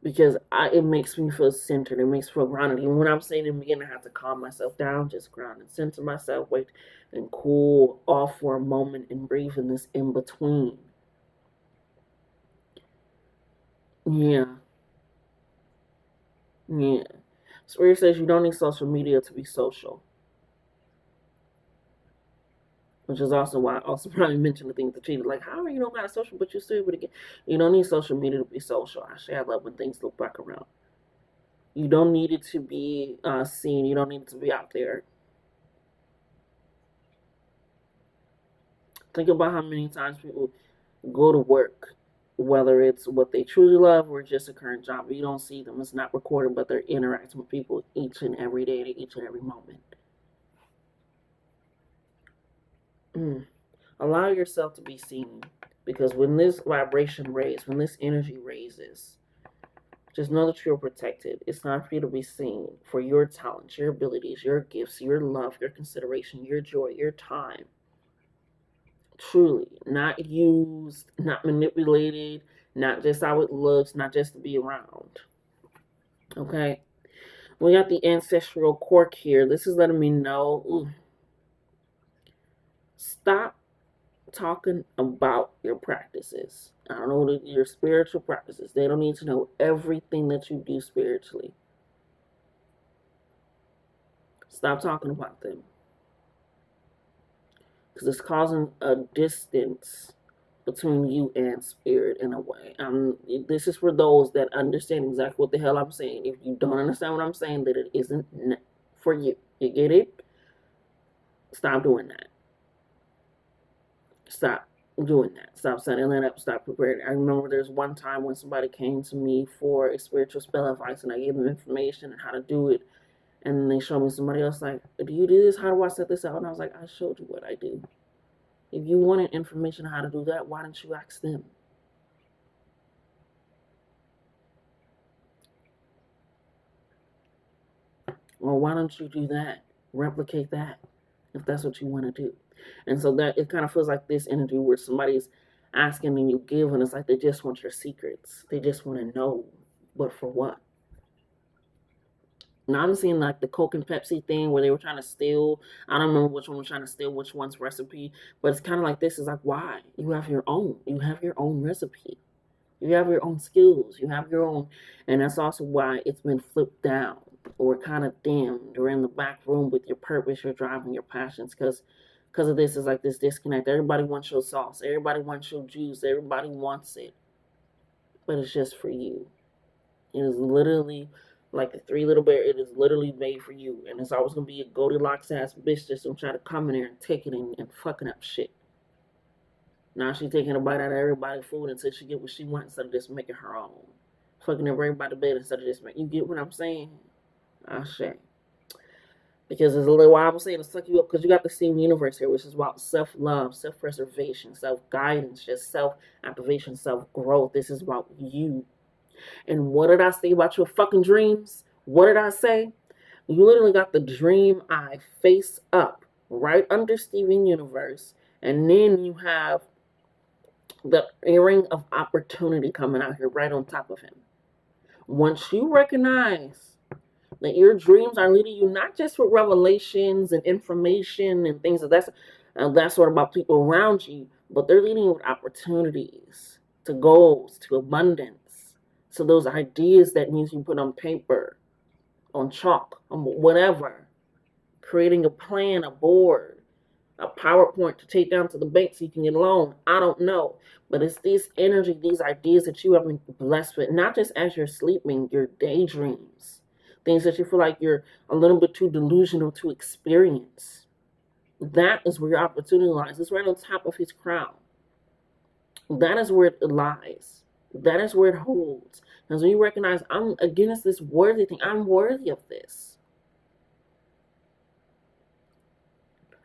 because it makes me feel centered. It makes me feel grounded. And when I'm saying in the beginning, I have to calm myself down, just ground and center myself, wait and cool off for a moment and breathe in this in between. Yeah, yeah. Spirit says you don't need social media to be social, which is also why I also probably mentioned the things that cheated. Like, how are you don't got a social, but you still able to get? You don't need social media to be social. Actually, I love when things look back around. You don't need it to be seen. You don't need it to be out there. Think about how many times people go to work, whether it's what they truly love or just a current job. You don't see them. It's not recorded, but they're interacting with people each and every day, each and every moment. Mm. Allow yourself to be seen, because when this vibration raises, when this energy raises, just know that you're protected. It's not for you to be seen for your talents, your abilities, your gifts, your love, your consideration, your joy, your time. Truly, not used, not manipulated, not just how it looks, not just to be around. Okay? We got the ancestral cork here. This is letting me know, stop talking about your practices. I don't know your spiritual practices. They don't need to know everything that you do spiritually. Stop talking about them, because it's causing a distance between you and spirit in a way. This is for those that understand exactly what the hell I'm saying. If you don't understand what I'm saying, that it isn't for you. You get it? Stop doing that. Stop doing that. Stop setting that up. Stop preparing. I remember there's one time when somebody came to me for a spiritual spell advice, and I gave them information on how to do it. And then they showed me somebody else like, do you do this? How do I set this out? And I was like, I showed you what I do. If you wanted information on how to do that, why didn't you ask them? Or why don't you do that? Replicate that if that's what you want to do. And so that it kind of feels like this energy where somebody's asking and you give, and it's like they just want your secrets. They just want to know, but for what? Now I'm seeing like the Coke and Pepsi thing where they were trying to steal. I don't remember which one was trying to steal which one's recipe, but it's kind of like this. Is like, why? You have your own. You have your own recipe. You have your own skills. You have your own, and that's also why it's been flipped down or kind of dimmed or in the back room with your purpose, your drive, and your passions. Because of this, is like this disconnect. Everybody wants your sauce. Everybody wants your juice. Everybody wants it, but it's just for you. It is literally like the Three Little Bear. It is literally made for you, and it's always gonna be a Goldilocks ass bitch that's gonna try to come in there and take it and fucking up shit. Now she taking a bite out of everybody's food until she get what she wants instead of just making her own. Fucking everybody to bed instead of just making. You get what I'm saying? I say. Because there's a little while I'm saying to suck you up, because you got the same universe here, which is about self love, self preservation, self guidance, just self activation, self growth. This is about you. And what did I say about your fucking dreams? What did I say? You literally got the dream eye face up right under Steven Universe, and then you have the earring of opportunity coming out here right on top of him. Once you recognize that your dreams are leading you not just with revelations and information and things of that sort about people around you, but they're leading you with opportunities, to goals, to abundance, to those ideas that needs to be put on paper, on chalk, on whatever, creating a plan, a board, a PowerPoint to take down to the bank so you can get a loan. I don't know. But it's this energy, these ideas that you have been blessed with, not just as you're sleeping, your daydreams, things that you feel like you're a little bit too delusional to experience. That is where your opportunity lies. It's right on top of his crown. That is where it lies. That is where it holds. And so you recognize, I'm against this worthy thing. I'm worthy of this.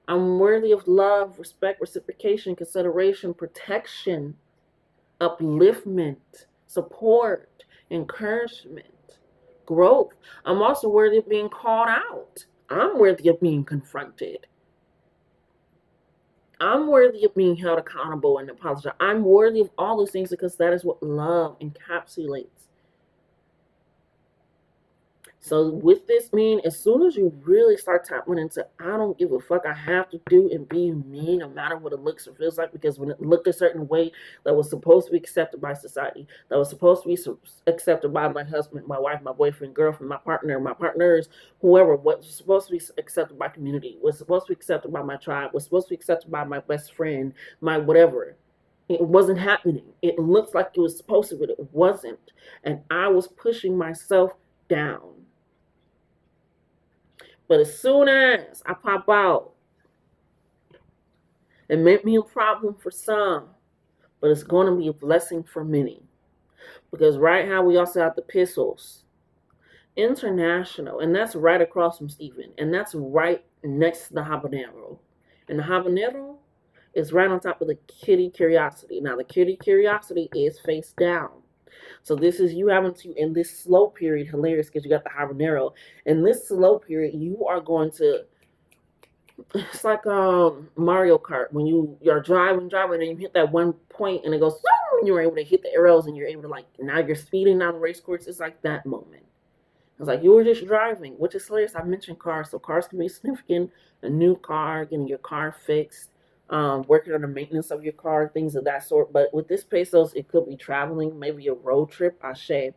I'm worthy of love, respect, reciprocation, consideration, protection, upliftment, support, encouragement, growth. I'm also worthy of being called out. I'm worthy of being confronted. I'm worthy of being held accountable and apologize. I'm worthy of all those things because that is what love encapsulates. So with this mean, as soon as you really start tapping into, I don't give a fuck, I have to do and be me no matter what it looks or feels like, because when it looked a certain way that was supposed to be accepted by society, that was supposed to be accepted by my husband, my wife, my boyfriend, girlfriend, my partner, my partners, whoever, what was supposed to be accepted by community, was supposed to be accepted by my tribe, was supposed to be accepted by my best friend, my whatever. It wasn't happening. It looks like it was supposed to, but it wasn't. And I was pushing myself down. But as soon as I pop out, it may be a problem for some, but it's going to be a blessing for many. Because right how we also have the Pistols International, and that's right across from Stephen, and that's right next to the Habanero. And the Habanero is right on top of the Kitty Curiosity. Now, the Kitty Curiosity is face down. So this is you having to, in this slow period, hilarious because you got the Habanero. In this slow period, you are going to, it's like Mario Kart when you're driving, and you hit that one point and it goes, and you're able to hit the arrows and you're able to, like, now you're speeding down the race course. It's like that moment. It's like you were just driving, which is hilarious. I mentioned cars, so cars can be significant. A new car, getting your car fixed, working on the maintenance of your car, things of that sort. But with this pesos, it could be traveling, maybe a road trip, ashe,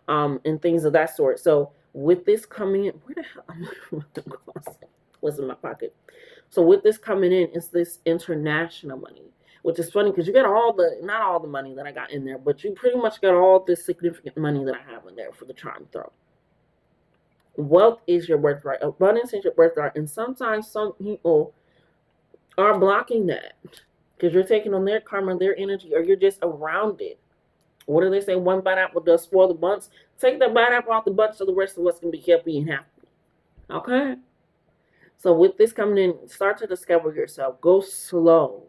and things of that sort. So with this coming in, where the hell was in my pocket? So with this coming in, it's this international money, which is funny because you got not all the money that I got in there, but you pretty much got all this significant money that I have in there for the charm throw. Wealth is your birthright. Abundance is your birthright. And sometimes some people are blocking that because you're taking on their karma, their energy, or you're just around it. What do they say? One bad apple does spoil the bunch. Take that bad apple out the bunch so the rest of us can be happy and happy. Okay? So with this coming in, start to discover yourself. Go slow.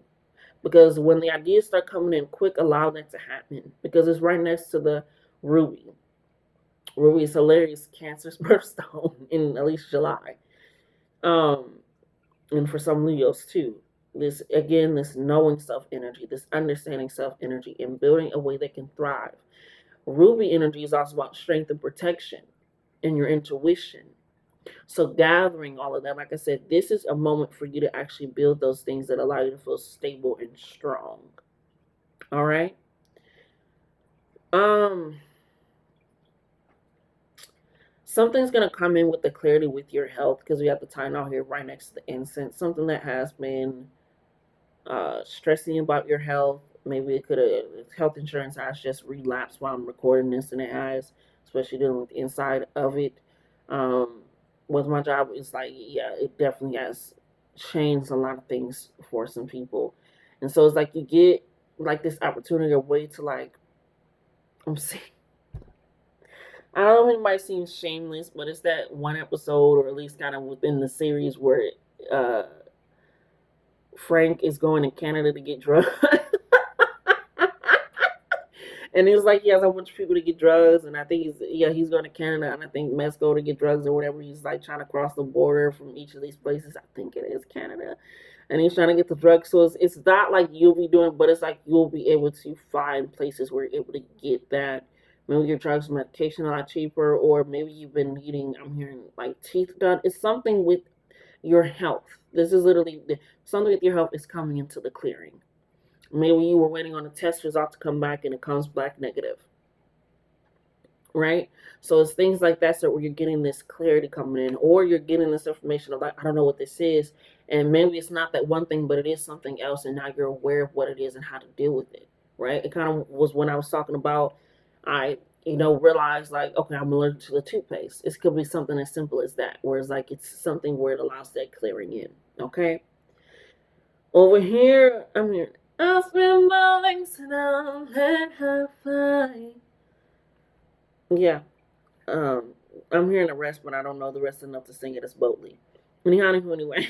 Because when the ideas start coming in quick, allow that to happen. Because it's right next to the ruby. Ruby is hilarious. Cancer's birthstone in at least July. And for some Leos too. This, again, this knowing self energy, this understanding self energy, and building a way that can thrive. Ruby energy is also about strength and protection and your intuition. So gathering all of that, like I said, this is a moment for you to actually build those things that allow you to feel stable and strong. All right. Something's going to come in with the clarity with your health, because we have the Tylenol here right next to the incense. Something that has been stressing about your health. Maybe it could have, health insurance has just relapsed while I'm recording this, and it has, especially dealing with the inside of it. With my job, it's like, yeah, it definitely has changed a lot of things for some people. And so it's like you get like this opportunity, a way to, like, I'm saying, I don't know if anybody seen Shameless, but it's that one episode, or at least kind of within the series, where Frank is going to Canada to get drugs. And it was like he has a bunch of people to get drugs, and I think he's going to Canada, and I think Mexico to get drugs or whatever. He's like trying to cross the border from each of these places. I think it is Canada. And he's trying to get the drugs. So it's not like you'll be doing, but it's like you'll be able to find places where you're able to get that. Maybe your drugs and medication a lot cheaper, or maybe you've been needing, I'm hearing, like, teeth done. It's something with your health. This is literally something with your health is coming into the clearing. Maybe you were waiting on a test result to come back and it comes back negative. right? So it's things like that, so where you're getting this clarity coming in, or you're getting this information of like, I don't know what this is, and maybe it's not that one thing, but it is something else, and now you're aware of what it is and how to deal with it, right? It kind of was when I was talking about, I realized like, okay, I'm allergic to the toothpaste. It could be something as simple as that, whereas like it's something where it allows that clearing in. Okay, over here, I'm here. I'll spend my legs and I'll let her fly. Yeah, um, I'm hearing the rest, but I don't know the rest enough to sing it as boldly. Anyway,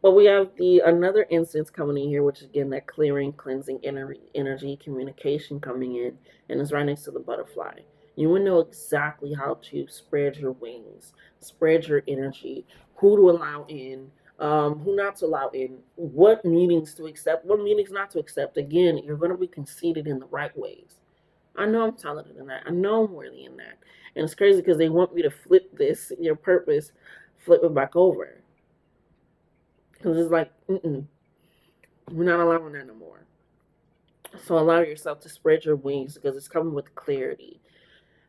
but we have the another instance coming in here, which is again that clearing, cleansing energy communication coming in, and it's right next to the butterfly. You will know exactly how to spread your wings, spread your energy, who to allow in, who not to allow in, what meetings to accept, what meetings not to accept. Again, you're going to be conceited in the right ways. I know I'm talented in that. I know I'm worthy in that. And it's crazy because they want me to flip this, your purpose, flip it back over. Because it's like, we're not allowing that no more. So allow yourself to spread your wings because it's coming with clarity.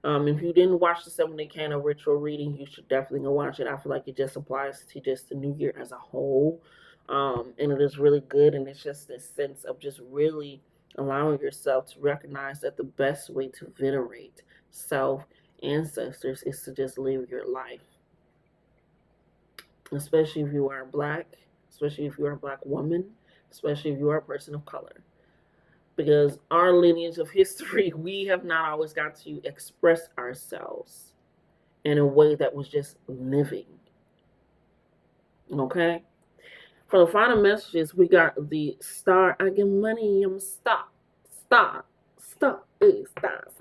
If you didn't watch the 7-Day Candle Ritual reading, you should definitely go watch it. I feel like it just applies to just the new year as a whole. And it is really good. And it's just this sense of just really allowing yourself to recognize that the best way to venerate self, ancestors, is to just live your life. Especially if you are black, especially if you are a black woman, especially if you are a person of color. Because our lineage of history, we have not always got to express ourselves in a way that was just living. Okay? For the final messages, we got the star. I get money, I'm stop. Hey, stop.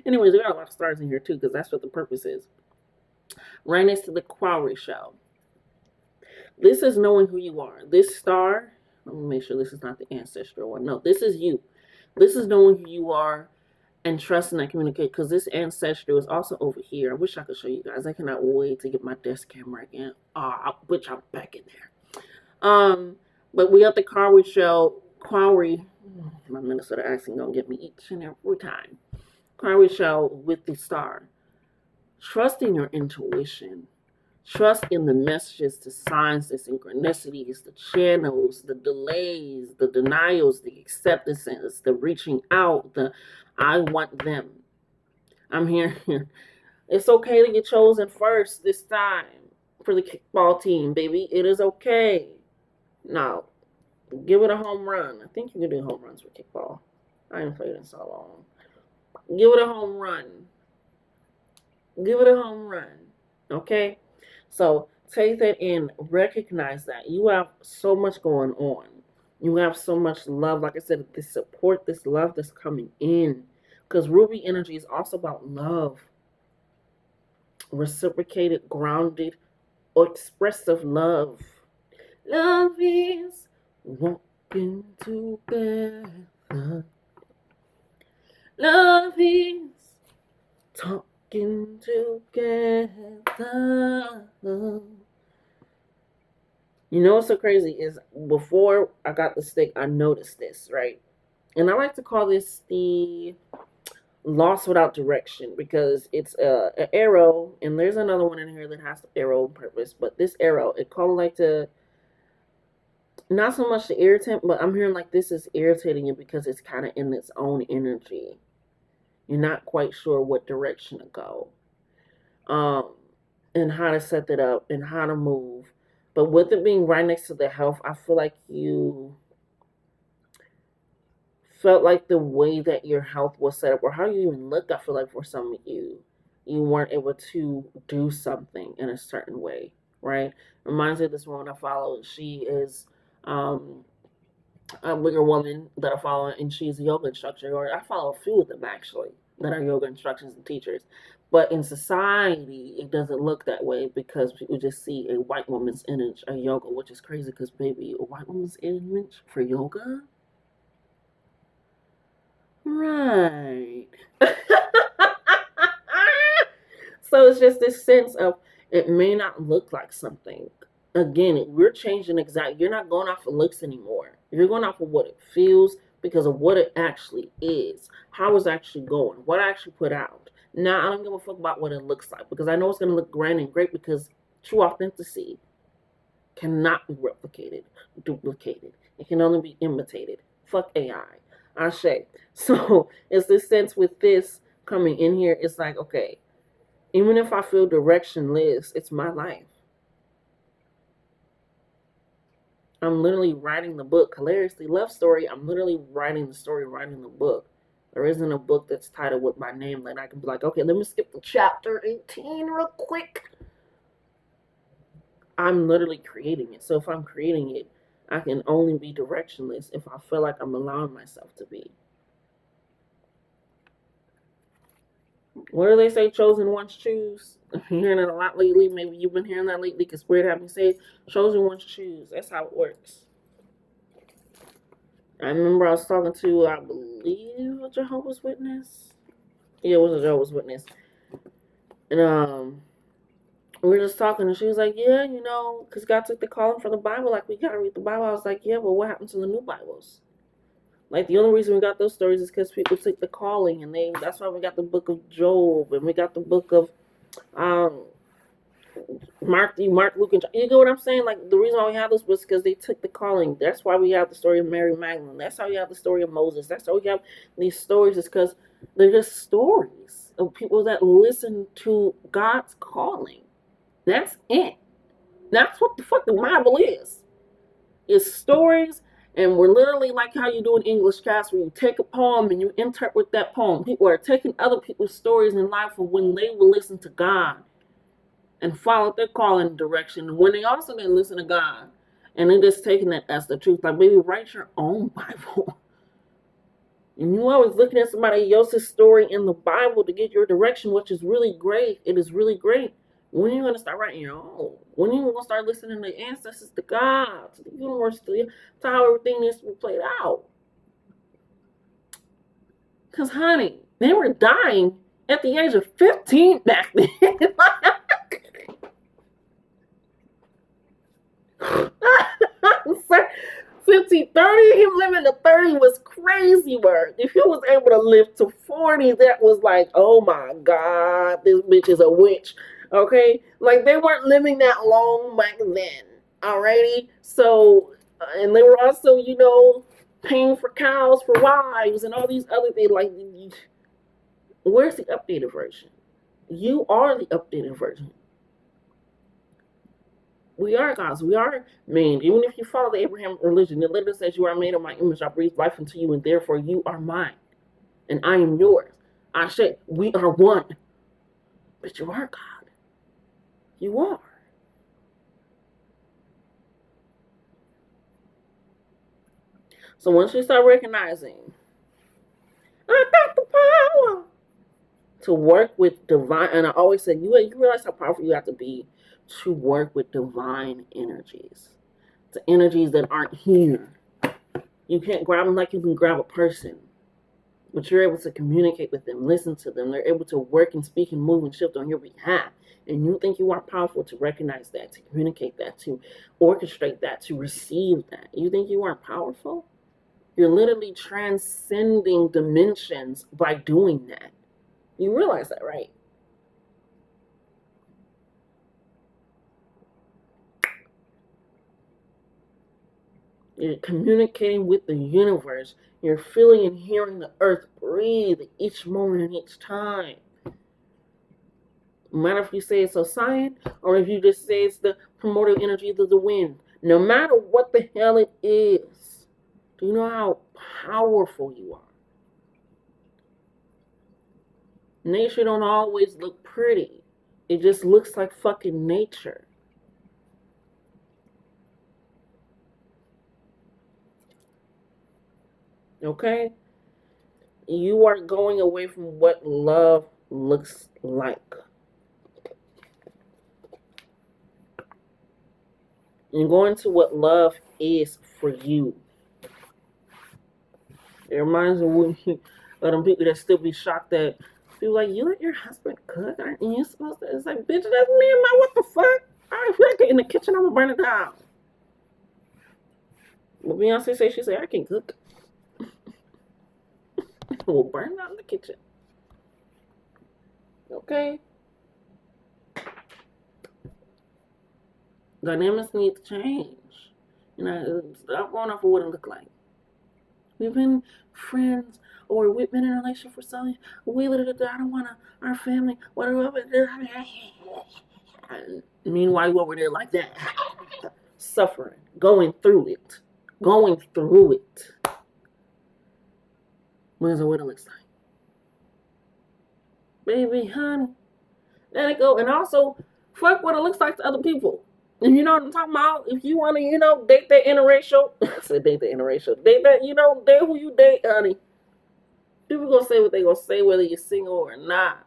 Anyways, we got a lot of stars in here too, because that's what the purpose is. Right next to the Quarry Show. This is knowing who you are. This star, let me make sure this is not the ancestral one. No, this is you. This is knowing who you are and trusting that communicate, because this ancestral is also over here. I wish I could show you guys. I cannot wait to get my desk camera again. Which I'm back in there. But we got the Quarry Show. Quarry, my Minnesota accent gonna get me each and every time. Quarry Show with the star. Trust in your intuition. Trust in the messages, the signs, the synchronicities, the channels, the delays, the denials, the acceptances, the reaching out, the I want them. I'm here. It's okay to get chosen first this time for the kickball team, baby. It is okay. Now, give it a home run. I think you can do home runs with kickball. I ain't played in so long. Give it a home run. Give it a home run. Okay? So take that in, recognize that you have so much going on. You have so much love. Like I said, this support, this love that's coming in. Because Ruby energy is also about love. Reciprocated, grounded, or expressive love. Love is walking together. Love is talking together. You know what's so crazy is before I got the stick, I noticed this, right? And I like to call this the lost without direction, because it's an arrow, and there's another one in here that has the arrow purpose, but this arrow, it called like to, not so much the irritant, but I'm hearing like this is irritating you because it's kind of in its own energy. You're not quite sure what direction to go, and how to set that up and how to move. But with it being right next to the health, I feel like you felt like the way that your health was set up, or how you even look, I feel like for some of you, you weren't able to do something in a certain way, right? Reminds me of this woman I follow. She is a bigger woman that I follow, and she's a yoga instructor, or I follow a few of them actually that are yoga instructors and teachers. But in society, it doesn't look that way because people just see a white woman's image of yoga, which is crazy because, baby, a white woman's image for yoga? Right. So it's just this sense of it may not look like something. Again, we're changing you're not going off of looks anymore. You're going off of what it feels, because of what it actually is, how it's actually going, what I actually put out. Now, I don't give a fuck about what it looks like because I know it's going to look grand and great because true authenticity cannot be replicated, duplicated. It can only be imitated. Fuck AI. I say. So, it's this sense with this coming in here, it's like, okay, even if I feel directionless, it's my life. I'm literally writing the book. Hilariously Love Story, I'm literally writing the story, writing the book. There isn't a book that's titled with my name that I can be like, okay, let me skip to chapter 18 real quick. I'm literally creating it. So if I'm creating it, I can only be directionless if I feel like I'm allowing myself to be. What do they say? Chosen ones choose. I'm hearing it a lot lately. Maybe you've been hearing that lately because Spirit had me say, chosen ones choose. That's how it works. I remember I was talking to, I believe, a Jehovah's Witness. Yeah, it was a Jehovah's Witness. And we were just talking, and she was like, yeah, you know, because God took the calling for the Bible, like, we got to read the Bible. I was like, yeah, but what happened to the new Bibles? Like, the only reason we got those stories is because people took the calling, and that's why we got the book of Job, and we got the book of Mark, Luke, and John. You get what I'm saying? Like, the reason why we have this was because they took the calling. That's why we have the story of Mary Magdalene. That's how we have the story of Moses. That's how we have these stories, is because they're just stories of people that listen to God's calling. That's it. That's what the fuck the Bible is. It's stories, and we're literally like how you do in English class, where you take a poem and you interpret that poem. People are taking other people's stories in life of when they will listen to God and follow their calling direction. When they also didn't listen to God, and they're just taking that as the truth. Like, baby, write your own Bible. And you always looking at somebody else's story in the Bible to get your direction, which is really great. It is really great. When are you going to start writing your own? When are you going to start listening to ancestors, to God, to the universe, to how everything needs to be played out? Because, honey, they were dying at the age of 15 back then. 50, 30, him living to 30 was crazy work. If he was able to live to 40, that was like, oh my God, this bitch is a witch. Okay? Like, they weren't living that long back then. Alrighty? So, and they were also, you know, paying for cows for wives and all these other things. Like, where's the updated version? You are the updated version. We are gods. We are made. Even if you follow the Abraham religion, it literally says, you are made in my image. I breathe life into you, and therefore you are mine. And I am yours. I say, we are one. But you are God. You are. So once you start recognizing, I got the power to work with divine, and I always say, you realize how powerful you have to be to work with divine energies. The energies that aren't here. You can't grab them like you can grab a person, but you're able to communicate with them, listen to them. They're able to work and speak and move and shift on your behalf. And you think you are powerful to recognize that, to communicate that, to orchestrate that, to receive that. You think you aren't powerful? You're literally transcending dimensions by doing that. You realize that, right? You're communicating with the universe. You're feeling and hearing the earth breathe each moment and each time. No matter if you say it's Osian or if you just say it's the primordial energy of the wind. No matter what the hell it is, do you know how powerful you are? Nature don't always look pretty. It just looks like fucking nature. Okay? You are going away from what love looks like. And going to what love is for you. It reminds me of them people that still be shocked that people like, you let your husband cook? Aren't you supposed to? It's like, bitch, that's me and my what the fuck? I feel like in the kitchen, I'm gonna burn it down. But Beyonce say, she say, I can cook. will burn out in the kitchen. Okay? Dynamics need to change. Stop going off of what it look like. We've been friends, or we've been in a relationship for so long. I don't want our family, whatever. Meanwhile, you over there like that, suffering, going through it. What is what it looks like? Baby, honey, let it go. And also, fuck what it looks like to other people. And you know what I'm talking about? If you want to, date that interracial, I said date the interracial, date that, date who you date, honey. People gonna say what they gonna say, whether you're single or not.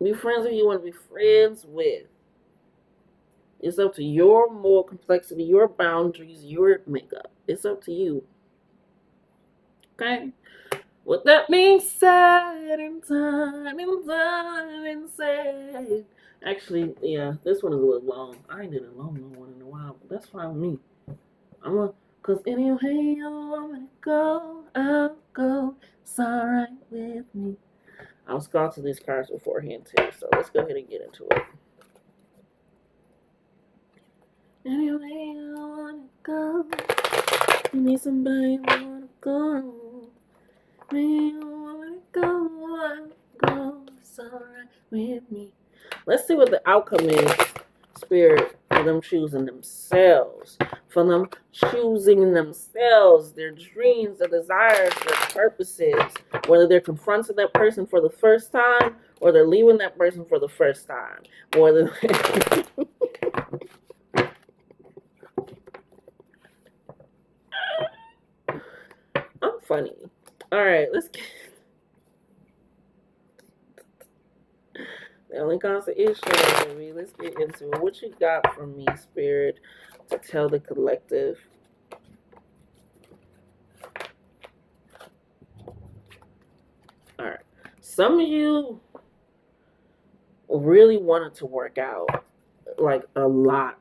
Be friends with who you want to be friends with. It's up to your moral complexity, your boundaries, your makeup. It's up to you. Okay? With that being said and done and said. Actually, yeah, this one is a little long. I ain't did a long one in a while, but that's fine with me. Cause anyway you want me to go, I'll go. It's alright with me. I was going to these cards beforehand too, so let's go ahead and get into it. Anyway you wanna go, you need somebody who wanna go. You wanna go, I'll go. It's alright with me. Let's see what the outcome is, Spirit, for them choosing themselves. For them choosing themselves, their dreams, their desires, their purposes. Whether they're confronting that person for the first time or they're leaving that person for the first time. Whether I'm funny. Alright, let's get... The only constant is showing me. Let's get into it. What you got from me, Spirit, to tell the collective? Alright. Some of you really wanted to work out. Like, a lot.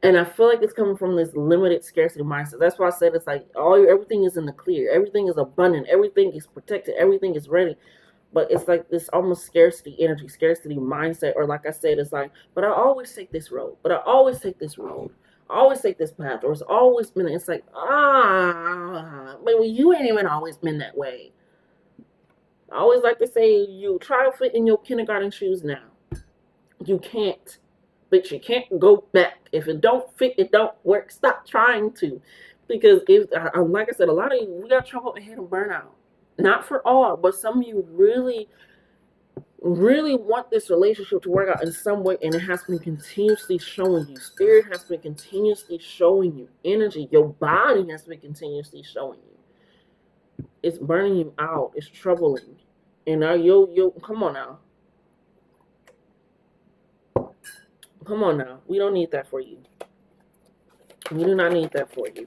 And I feel like it's coming from this limited scarcity mindset. That's why I said it's like everything is in the clear. Everything is abundant. Everything is protected. Everything is ready. But it's like this almost scarcity energy, scarcity mindset. Or like I said, it's like, but I always take this road. But I always take this road. I always take this path. Or it's always been, it's like, baby, you ain't even always been that way. I always like to say, you try to fit in your kindergarten shoes now. You can't. But you can't go back. If it don't fit, it don't work. Stop trying to. Because if, like I said, a lot of you, we got trouble ahead of burnout. Not for all, but some of you really, really want this relationship to work out in some way, and it has been continuously showing you. Spirit has been continuously showing you. Energy, your body has been continuously showing you. It's burning you out. It's troubling. And now come on now. Come on now. We don't need that for you. We do not need that for you.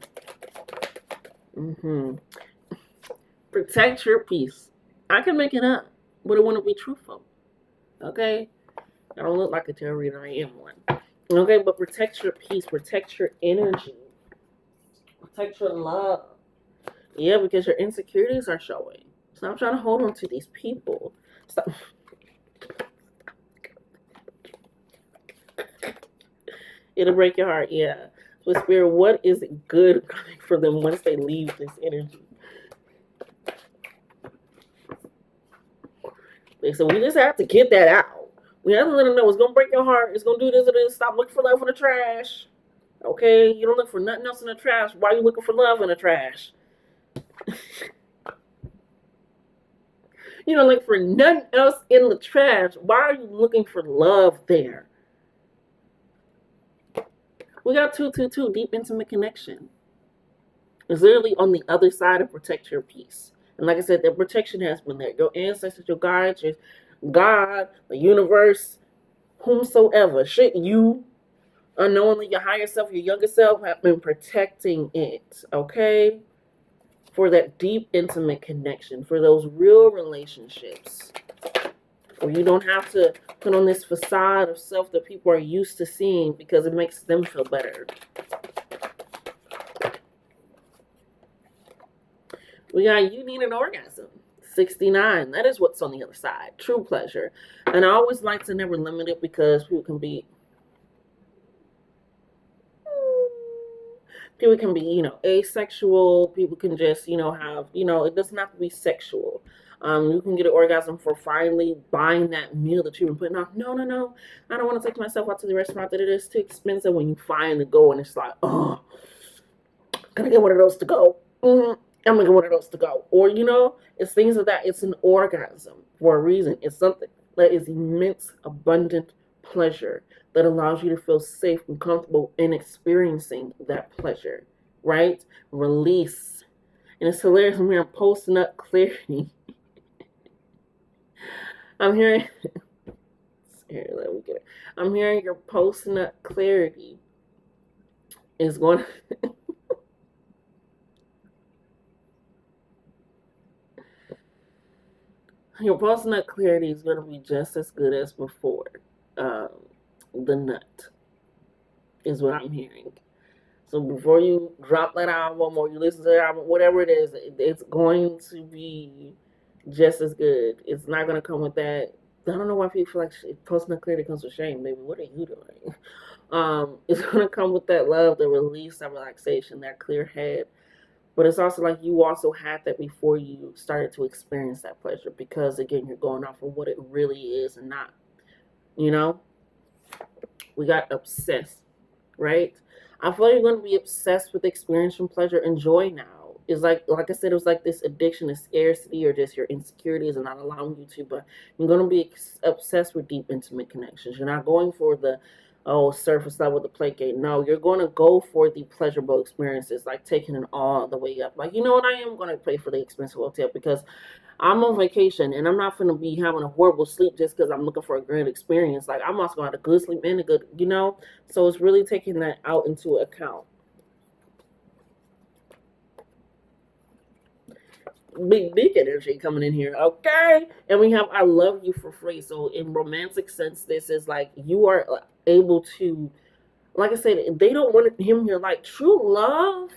Protect your peace. I can make it up, but it wouldn't be truthful. Okay? I don't look like a tarot reader. I am one. Okay, but protect your peace. Protect your energy. Protect your love. Yeah, because your insecurities are showing. Stop trying to hold on to these people. Stop. It'll break your heart, yeah. So, Spirit, what is good coming for them once they leave this energy? So we just have to get that out. We have to let them know it's going to break your heart. It's going to do this and this. Stop looking for love in the trash. Okay? You don't look for nothing else in the trash. Why are you looking for love in the trash? You don't look for nothing else in the trash. Why are you looking for love there? We got 222, deep intimate connection. It's literally on the other side of protect your peace. And like I said, that protection has been there. Your ancestors, your guides, your God, the universe, whomsoever, shit, you, unknowingly, your higher self, your younger self, have been protecting it, okay? For that deep, intimate connection, for those real relationships. Where you don't have to put on this facade of self that people are used to seeing because it makes them feel better. We got you need an orgasm. 69. That is what's on the other side. True pleasure. And I always like to never limit it because people can be, asexual. People can just, have, it doesn't have to be sexual. You can get an orgasm for finally buying that meal that you've been putting off. No, no, no. I don't want to take myself out to the restaurant. That it is too expensive. When you finally go and it's like, oh, gonna get one of those to go. I'm gonna get one of those to go. Or, it's things like that. It's an orgasm for a reason. It's something that is immense, abundant pleasure that allows you to feel safe and comfortable in experiencing that pleasure, right? Release. And it's hilarious. I'm hearing post-nut clarity. I'm hearing, here, let me get it. I'm hearing your post-nut clarity is going to, your post-nut clarity is going to be just as good as before. The nut is what I'm hearing. So before you drop that album or you listen to the album, whatever it is, it's going to be just as good. It's not going to come with that. I don't know why people feel like post-nut clarity comes with shame. Baby, what are you doing? It's going to come with that love, the release, that relaxation, that clear head. But it's also like you also had that before you started to experience that pleasure because, again, you're going off of what it really is and not, we got obsessed, right? I feel like you're going to be obsessed with experiencing pleasure and joy now. It's like I said, it was like this addiction to scarcity or just your insecurities and not allowing you to, but you're going to be obsessed with deep, intimate connections. You're not going for the, surface level, the placate. No, you're going to go for the pleasurable experiences, like taking it all the way up. Like, you know what, I am going to pay for the expensive hotel because I'm on vacation and I'm not going to be having a horrible sleep just because I'm looking for a great experience. Like, I'm also going to have a good sleep and a good, so it's really taking that out into account. Big dick energy coming in here, okay? And we have I love you for free. So in romantic sense, this is like you are able to, like I said, they don't want him here like true love,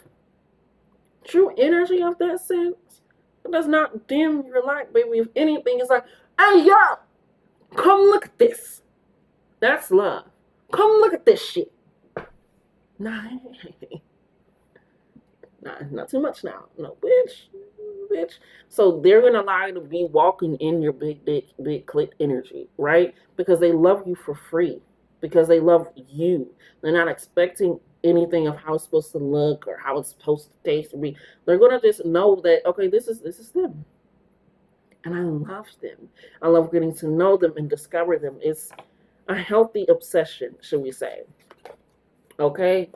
true energy of that sense. It does not dim your light, baby. If anything, it's like, hey, y'all, come look at this. That's love. Come look at this shit. Nah, not too much now. No, bitch. So they're gonna allow you to be walking in your big clit energy, right? Because they love you for free. Because they love you. They're not expecting anything of how it's supposed to look or how it's supposed to taste or be. They're gonna just know that, okay, this is them. And I love them. I love getting to know them and discover them. It's a healthy obsession, should we say. Okay?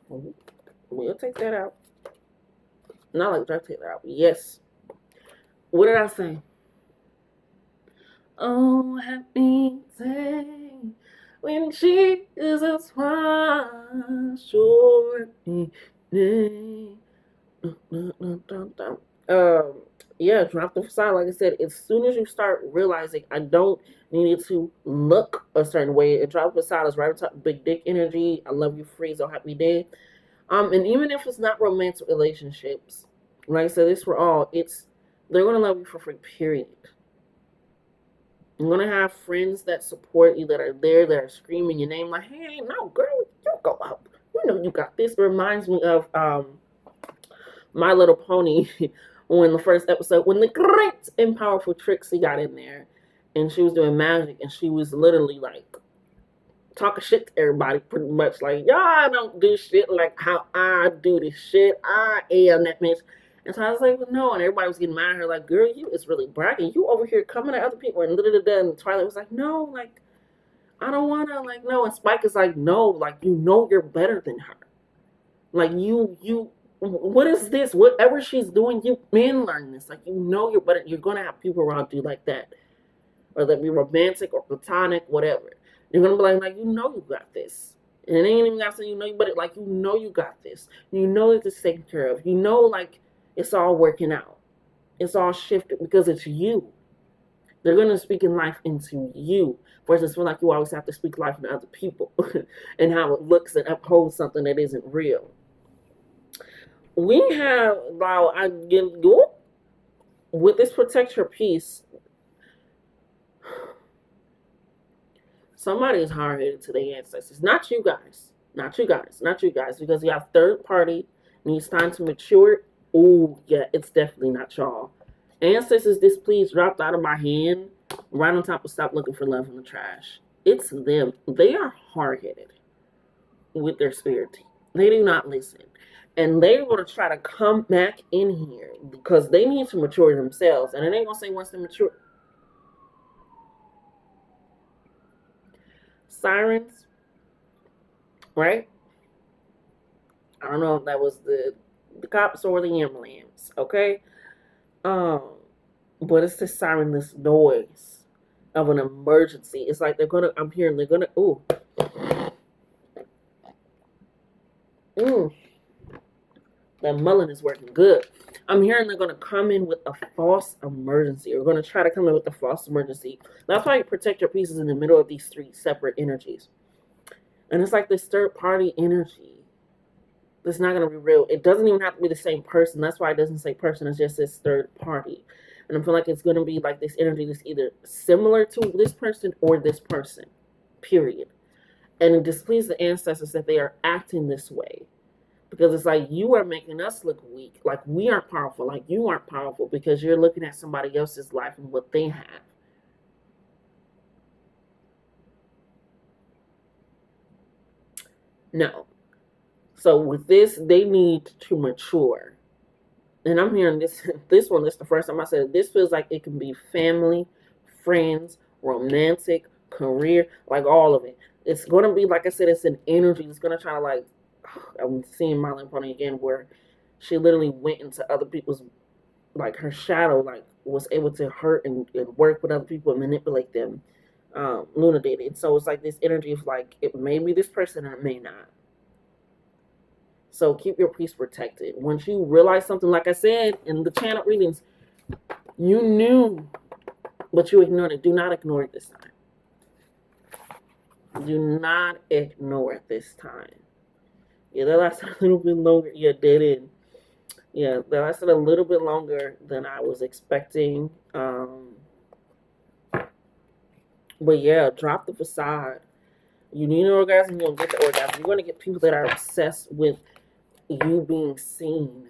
We'll take that out. Not like I take that out. Yes. What did I say? Oh, happy day when Jesus was short. Yeah, drop the facade. Like I said, as soon as you start realizing I don't need to look a certain way, and drop the facade is right on top of big dick energy. I love you, freeze, or happy day. And even if it's not romantic relationships, like I said, this for all, they're gonna love you for free, period. You're gonna have friends that support you, that are there, that are screaming your name, like, hey, no, girl, you go up. You know you got this. It reminds me of My Little Pony when the first episode, when the great and powerful Trixie got in there and she was doing magic and she was literally like talking shit to everybody pretty much like, y'all don't do shit like how I do this shit. I am that bitch. And so I was like, well, no. And everybody was getting mad at her like, girl, you is really bragging. You over here coming at other people and da-da-da-da. And Twilight was like, no, like, I don't want to, like, no. And Spike is like, no, like, you're better than her. Like, what is this? Whatever she's doing, you've been learning this. Like, you're better. You're going to have people around you like that. Whether it be romantic or platonic, whatever. You're going to be like, you got this. And it ain't even got to say you but like, you got this. You know that it's taken care of. Like, it's all working out. It's all shifted because it's you. They're going to speak in life into you. Versus feel like you always have to speak life into other people. And how it looks and upholds something that isn't real. we have now I get go with this protect your peace. Somebody is hard headed to their ancestors. Not you guys. Not you guys. Not you guys. Because you have third party needs time to mature. Oh, yeah, it's definitely not y'all. Ancestors displeased dropped out of my hand right on top of stop looking for love in the trash. It's them. They are hard headed with their spirit. They do not listen. And they're going to try to come back in here because they need to mature themselves. And it ain't going to say once they mature. Sirens, right? I don't know if that was the cops or the ambulance, okay? Um, but it's the siren, this noise of an emergency. It's like I'm hearing they're gonna, that mullen is working good. I'm hearing they're gonna come in with a false emergency, or gonna try to come in with a false emergency. That's why you protect your pieces in the middle of these three separate energies. And it's like this third party energy. It's not going to be real. It doesn't even have to be the same person. That's why it doesn't say person. It's just this third party. And I feel like it's going to be like this energy that's either similar to this person or this person, period. And it displeases the ancestors that they are acting this way. Because it's like you are making us look weak. Like we aren't powerful. Like you aren't powerful because you're looking at somebody else's life and what they have. No. So with this, they need to mature. And I'm hearing this one. This is the first time I said it. This feels like it can be family, friends, romantic, career, like all of it. It's going to be, like I said, it's an energy. It's going to try to like, I'm seeing Marlon Pony again, where she literally went into other people's, like her shadow, like was able to hurt and work with other people and manipulate them. Luna did it. So it's like this energy of like, it may be this person and it may not. So keep your peace protected. Once you realize something, like I said in the channel readings, you knew, but you ignored it. Do not ignore it this time. Do not ignore it this time. Yeah, that lasted a little bit longer. Yeah, did it. Yeah, that lasted a little bit longer than I was expecting. But yeah, drop the facade. You need an orgasm, you'll get the orgasm. You're going to get people that are obsessed with you being seen.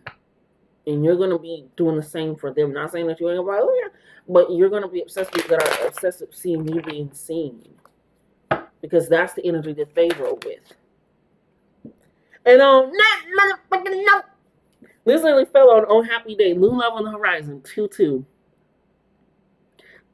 And you're going to be doing the same for them. Not saying that you ain't going to be like, oh yeah, but you're going to be obsessed with people that are obsessed with seeing you being seen. Because that's the energy that they roll with. And on that motherfucking note, this literally fell on Happy Day. Moon Love on the Horizon, 2-2.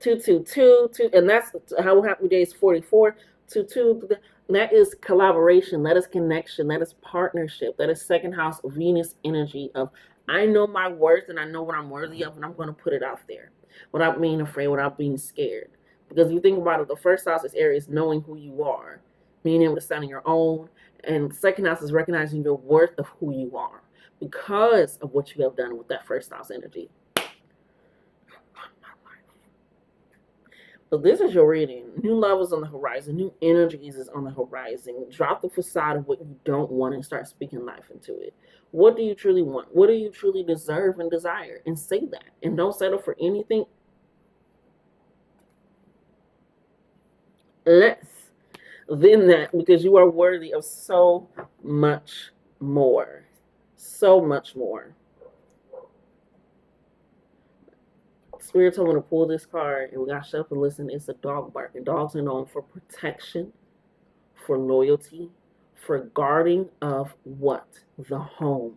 2-2-2-2. And that's how Happy Day is 44. 2-2. That is collaboration. That is connection. That is partnership. That is second house Venus energy of I know my worth and I know what I'm worthy of and I'm going to put it out there without being afraid, without being scared. Because if you think about it, the first house is Aries, knowing who you are, being able to stand on your own. And second house is recognizing your worth of who you are because of what you have done with that first house energy. So this is your reading. New levels on the horizon. New energies is on the horizon. Drop the facade of what you don't want and start speaking life into it. What do you truly want? What do you truly deserve and desire? And say that. And don't settle for anything less than that because you are worthy of so much more. So much more. Spirit told me to pull this card, and we got to shut up and listen. It's a dog barking. Dogs are known for protection, for loyalty, for guarding of what? The home.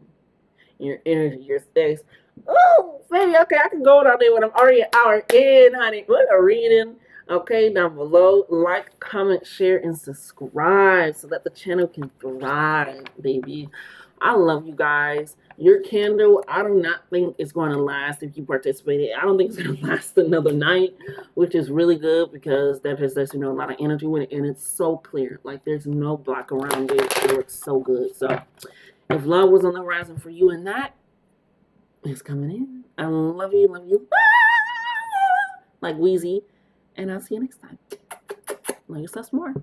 Your energy, your space. Oh, baby, okay, I can go down there when I'm already an hour in, honey. What a reading. Okay, down below, like, comment, share, and subscribe so that the channel can thrive, baby. I love you guys. Your candle, I do not think it's going to last if you participated. I don't think it's going to last another night, which is really good because that just lets you know a lot of energy with it, and it's so clear. Like, there's no block around it. It works so good. So, if love was on the horizon for you and that, it's coming in. I love you, love you. Like Wheezy. And I'll see you next time. Love yourself more.